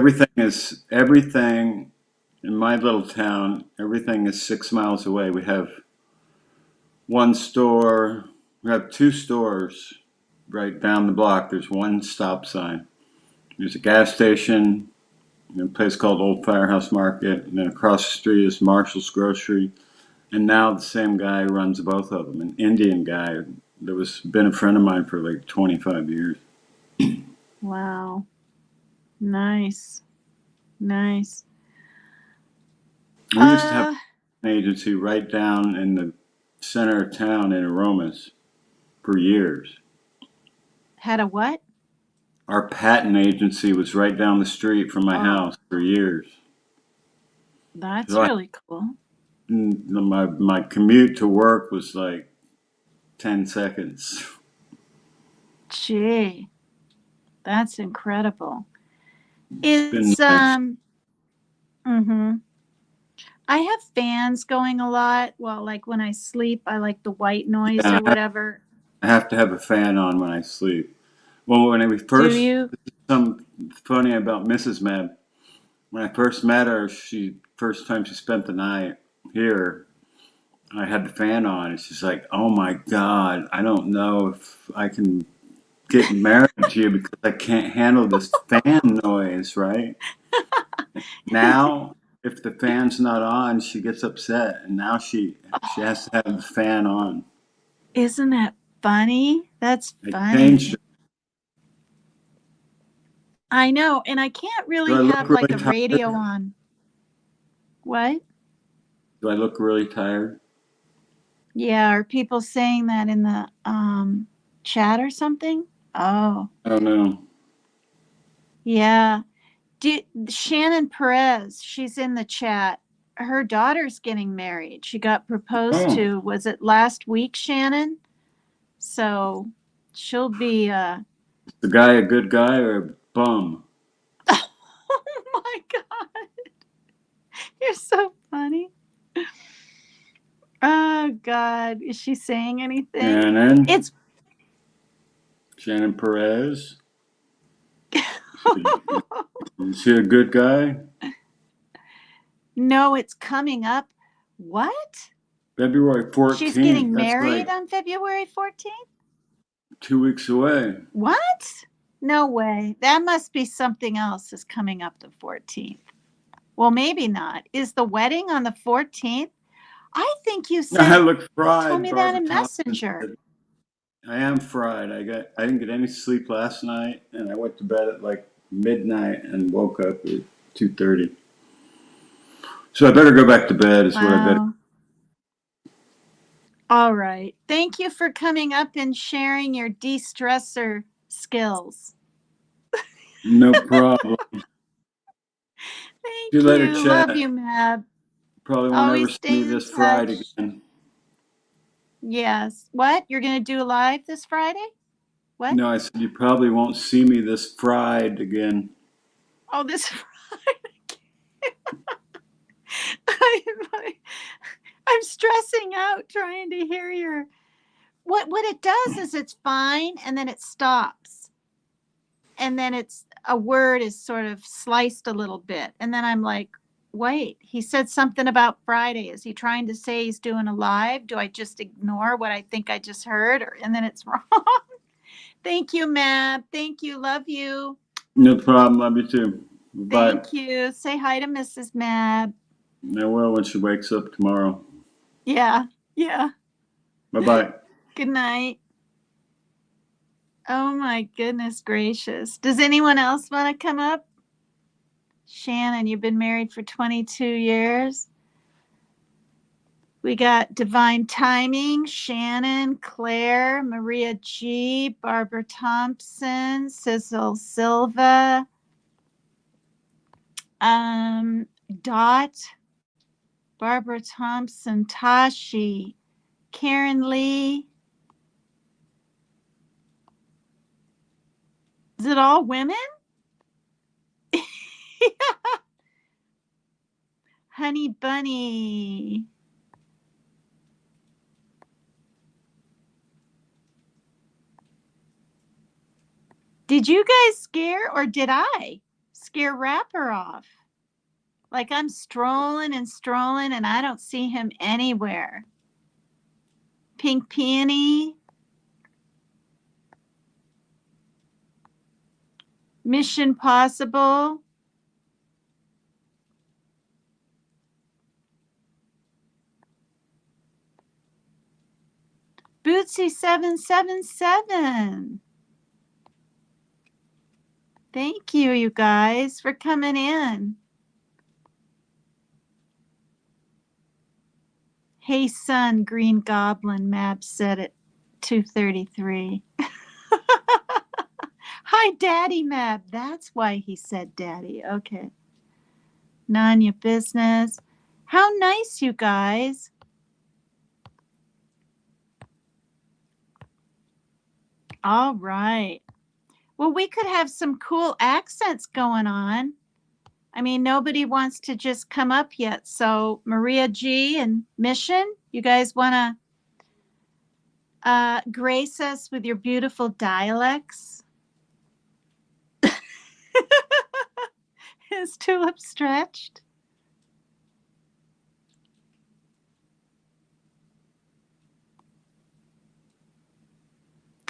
Everything in my little town, everything is 6 miles away. We have one store, we have two stores right down the block. There's one stop sign. There's a gas station, a place called Old Firehouse Market, and then across the street is Marshall's Grocery. And now the same guy runs both of them, an Indian guy that was been a friend of mine for like 25 years. Wow. Nice. Nice. We used to have an agency right down in the center of town in Aromas for years. Had a what? Our patent agency was right down the street from my Oh, house for years. that's So really cool. my commute to work was like 10 seconds. Gee, that's incredible. It's been Is nice. mhm. I have fans going a lot. Well, like when I sleep, I like the white noise Yeah, or whatever. I have to have a fan on when I sleep. Well, when we Do first, you? something funny about Mrs. Mab. When I first met her, first time she spent the night here, I had the fan on, and she's like, "Oh my God, I don't know if I can get married to you because I can't handle this fan noise." Right now, if the fan's not on, she gets upset, and now she has to have the fan on. Isn't that funny? That's I changed funny. it. I know, and I can't Do really I look have like really a radio tired? on. What? Do I look really tired? Yeah, are people saying that in the chat or something? Oh, I don't know. yeah. Shannon Perez, she's in the chat. Her daughter's getting married. She got proposed Oh, to, was it last week, Shannon? So she'll be is the guy a good guy or a bum? Oh my god. You're so funny. Oh god. Is she saying anything? Shannon, It's Shannon Perez. Is he a good guy? No, it's coming up. What? February She's 14th. getting That's married like on February 14th? 2 weeks away. What? No way. That must be something else is coming up the 14th. Well, maybe not. Is the wedding on the 14th? I think you I sent look told fried. me that Barbara in Thompson Messenger. said, I am fried. I didn't get any sleep last night, and I went to bed at like midnight and woke up at 2:30. So I better go back to bed. Is what I better. Wow. All right. Thank you for coming up and sharing your de-stressor skills. No problem. See you Thank later, you. Love chat. you, Mab. Probably won't ever Always see me stay in this Friday touch. again. Yes. What? You're going to do a live this Friday? What? No, I said you probably won't see me this fried again. Oh, this Friday. I'm stressing out trying to hear your what it does is it's fine and then it stops. And then it's a word is sort of sliced a little bit. And then I'm like, wait, he said something about Friday. Is he trying to say he's doing a live? Do I just ignore what I think I just heard? And then it's wrong. Thank you, Mab. Thank you. Love you. No problem. Love you too. Bye. Thank you. Say hi to Mrs. Mab. I will when she wakes up tomorrow. Yeah. Yeah. Bye bye. Good night. Oh my goodness gracious. Does anyone else want to come up? Shannon, you've been married for 22 years. We got Divine Timing, Shannon, Claire, Maria G, Barbara Thompson, Sizzle Silva, Dot, Barbara Thompson, Tashi, Karen Lee. Is it all women? Honey Bunny. Did you guys scare or did I scare Rapper off? Like I'm strolling and I don't see him anywhere. Pink Peony, Mission Possible, Bootsy 777. Thank you, you guys, for coming in. Hey, son, Green Goblin, Mab said at 2:33. Hi, Daddy Mab. That's why he said Daddy. Okay. None your business. How nice, you guys. All right. Well, we could have some cool accents going on. I mean, nobody wants to just come up yet. So, Maria G and Mission, you guys want to grace us with your beautiful dialects? Is Tulip stretched?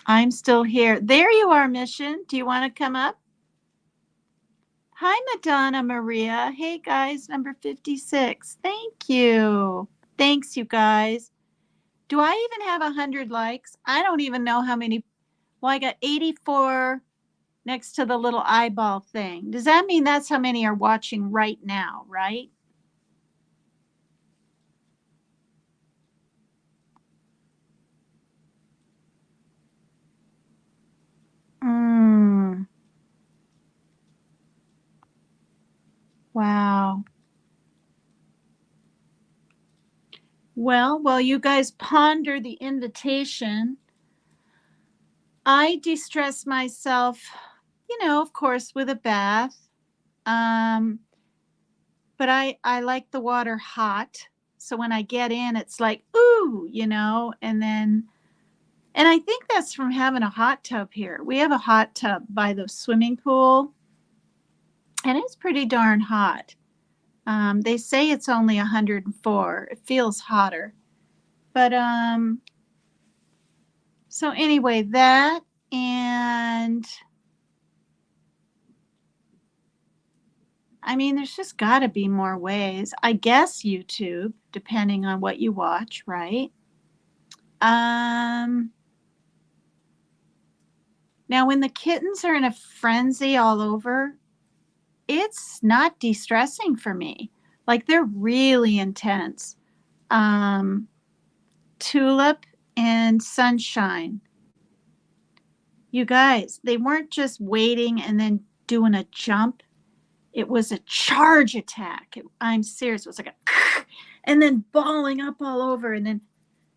I'm still here. There you are, Mission. Do you want to come up? Hi, Madonna Maria. Hey, guys, number 56. Thank you. Thanks, you guys. Do I even have 100 likes? I don't even know how many. Well, I got 84 next to the little eyeball thing. Does that mean that's how many are watching right now, right? Wow. Well, while you guys ponder the invitation, I de-stress myself, of course, with a bath. But I like the water hot. So when I get in, it's like, ooh, and I think that's from having a hot tub here. We have a hot tub by the swimming pool, and it's pretty darn hot. They say it's only 104. It feels hotter. But so anyway, that and I mean, there's just got to be more ways. I guess YouTube, depending on what you watch, right? Now, when the kittens are in a frenzy all over, it's not de-stressing for me. Like they're really intense. Tulip and Sunshine. You guys, they weren't just waiting and then doing a jump. It was a charge attack. I'm serious. It was like a, and then balling up all over and then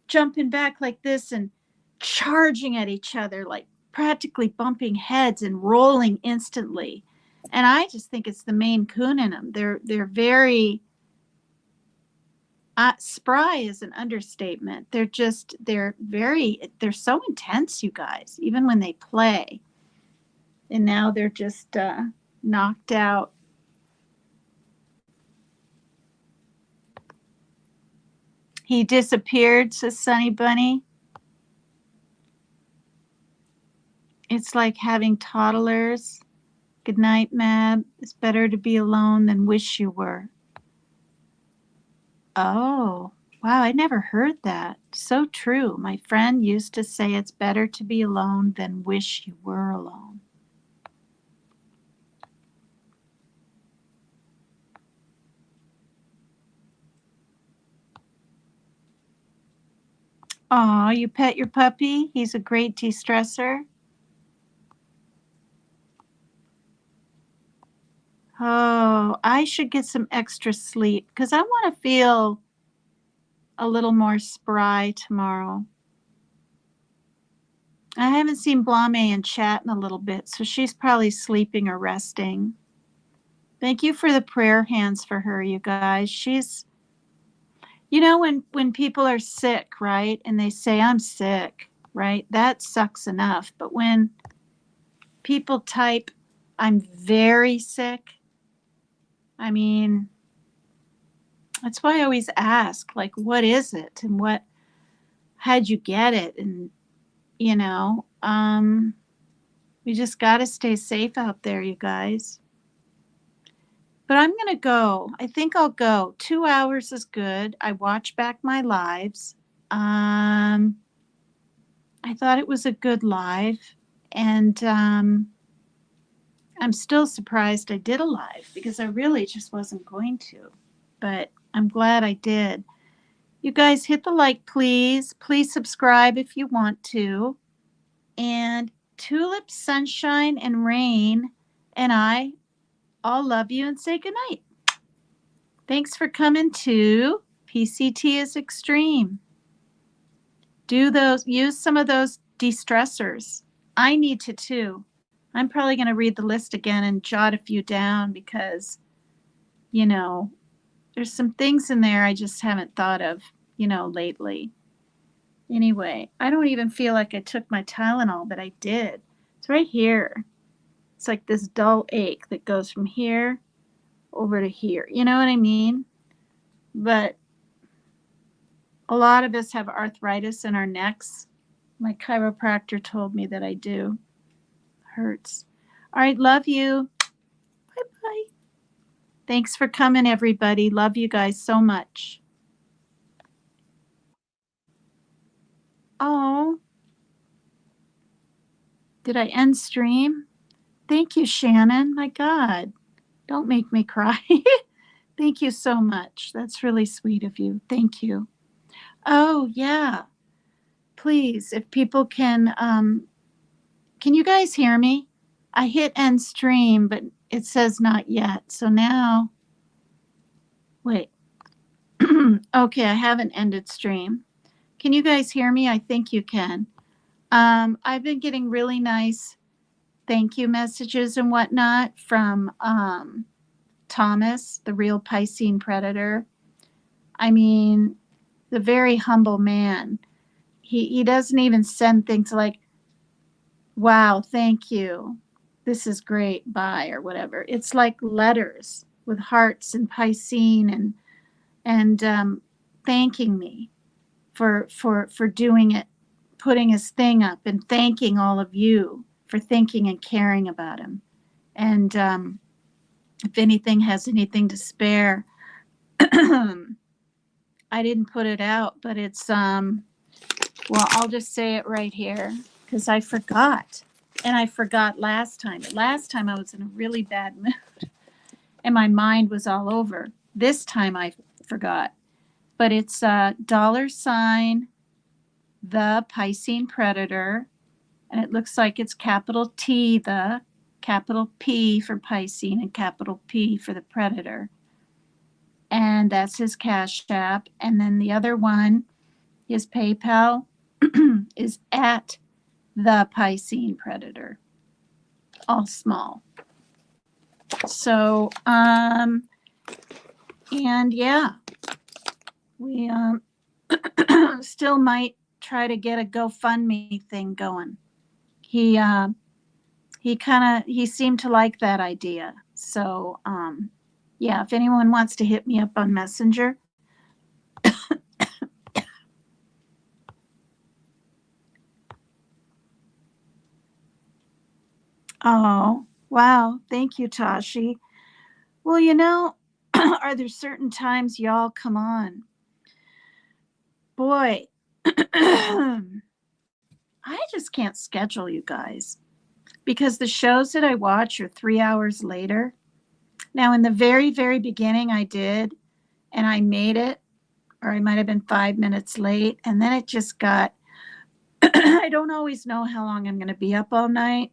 jumping back like this and charging at each other, like practically bumping heads and rolling instantly. And I just think it's the Maine Coon in them. They're very spry is an understatement. They're so intense, you guys, even when they play. And now they're just knocked out. He disappeared, says Sunny Bunny. It's like having toddlers. Good night, Mab. It's better to be alone than wish you were. Oh, wow, I never heard that. So true. My friend used to say it's better to be alone than wish you were alone. Aw, you pet your puppy? He's a great de-stressor. Oh, I should get some extra sleep because I want to feel a little more spry tomorrow. I haven't seen Blame in chat in a little bit, so she's probably sleeping or resting. Thank you for the prayer hands for her, you guys. She's, when people are sick, right, and they say, I'm sick, right, that sucks enough. But when people type, I'm very sick, I mean, that's why I always ask, like, what is it? And how'd you get it? And, we just got to stay safe out there, you guys. But I'm going to go. I think I'll go. 2 hours is good. I watch back my lives. I thought it was a good live. And I'm still surprised I did a live because I really just wasn't going to, but I'm glad I did. You guys hit the like, please. Please subscribe if you want to. And Tulip, Sunshine, and Rain and I all love you and say goodnight. Thanks for coming to PCT is Extreme. Use some of those de-stressors. I need to too. I'm probably going to read the list again and jot a few down because, there's some things in there I just haven't thought of, lately. Anyway, I don't even feel like I took my Tylenol, but I did. It's right here. It's like this dull ache that goes from here over to here. You know what I mean? But a lot of us have arthritis in our necks. My chiropractor told me that I do. Hurts. All right, love you. Bye-bye. Thanks for coming, everybody. Love you guys so much. Oh, did I end stream? Thank you, Shannon. My God, don't make me cry. Thank you so much. That's really sweet of you. Thank you. Oh, yeah. Please, if people can you guys hear me? I hit end stream, but it says not yet. So now, wait. Okay, I haven't ended stream. Can you guys hear me? I think you can. I've been getting really nice thank you messages and whatnot from Thomas, the real Piscean predator. I mean, the very humble man. He doesn't even send things like, wow, thank you. This is great, bye, or whatever. It's like letters with hearts and Piscean and thanking me for doing it, putting his thing up, and thanking all of you for thinking and caring about him. And if anything has anything to spare, I didn't put it out, but it's well, I'll just say it right here because I forgot. And I forgot last time. Last time I was in a really bad mood and my mind was all over. This time I forgot. But it's $, the Piscean predator, and it looks like it's capital T, the capital P for Piscean and capital P for the predator. And that's his Cash App. And then the other one, his PayPal, is at the Piscean predator, all small. So, and yeah, we still might try to get a GoFundMe thing going. He seemed to like that idea. So, yeah, if anyone wants to hit me up on Messenger. Oh, wow. Thank you, Tashi. Well, are there certain times y'all come on? Boy, I just can't schedule you guys because the shows that I watch are 3 hours later. Now, in the very, very beginning, I did, and I made it, or I might have been 5 minutes late, and then it just got, I don't always know how long I'm going to be up all night.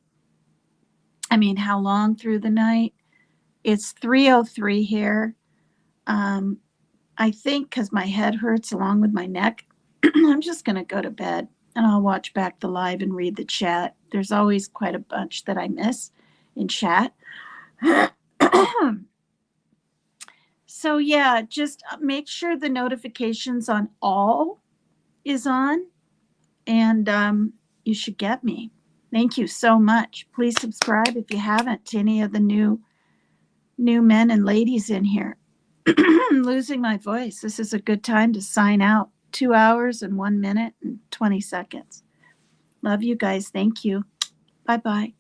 I mean, how long through the night? It's 3:03 here. I think because my head hurts along with my neck, I'm just going to go to bed and I'll watch back the live and read the chat. There's always quite a bunch that I miss in chat. So yeah, just make sure the notifications on all is on, and you should get me. Thank you so much. Please subscribe if you haven't to any of the new men and ladies in here. I'm losing my voice. This is a good time to sign out. 2 hours and 1 minute and 20 seconds. Love you guys. Thank you. Bye-bye.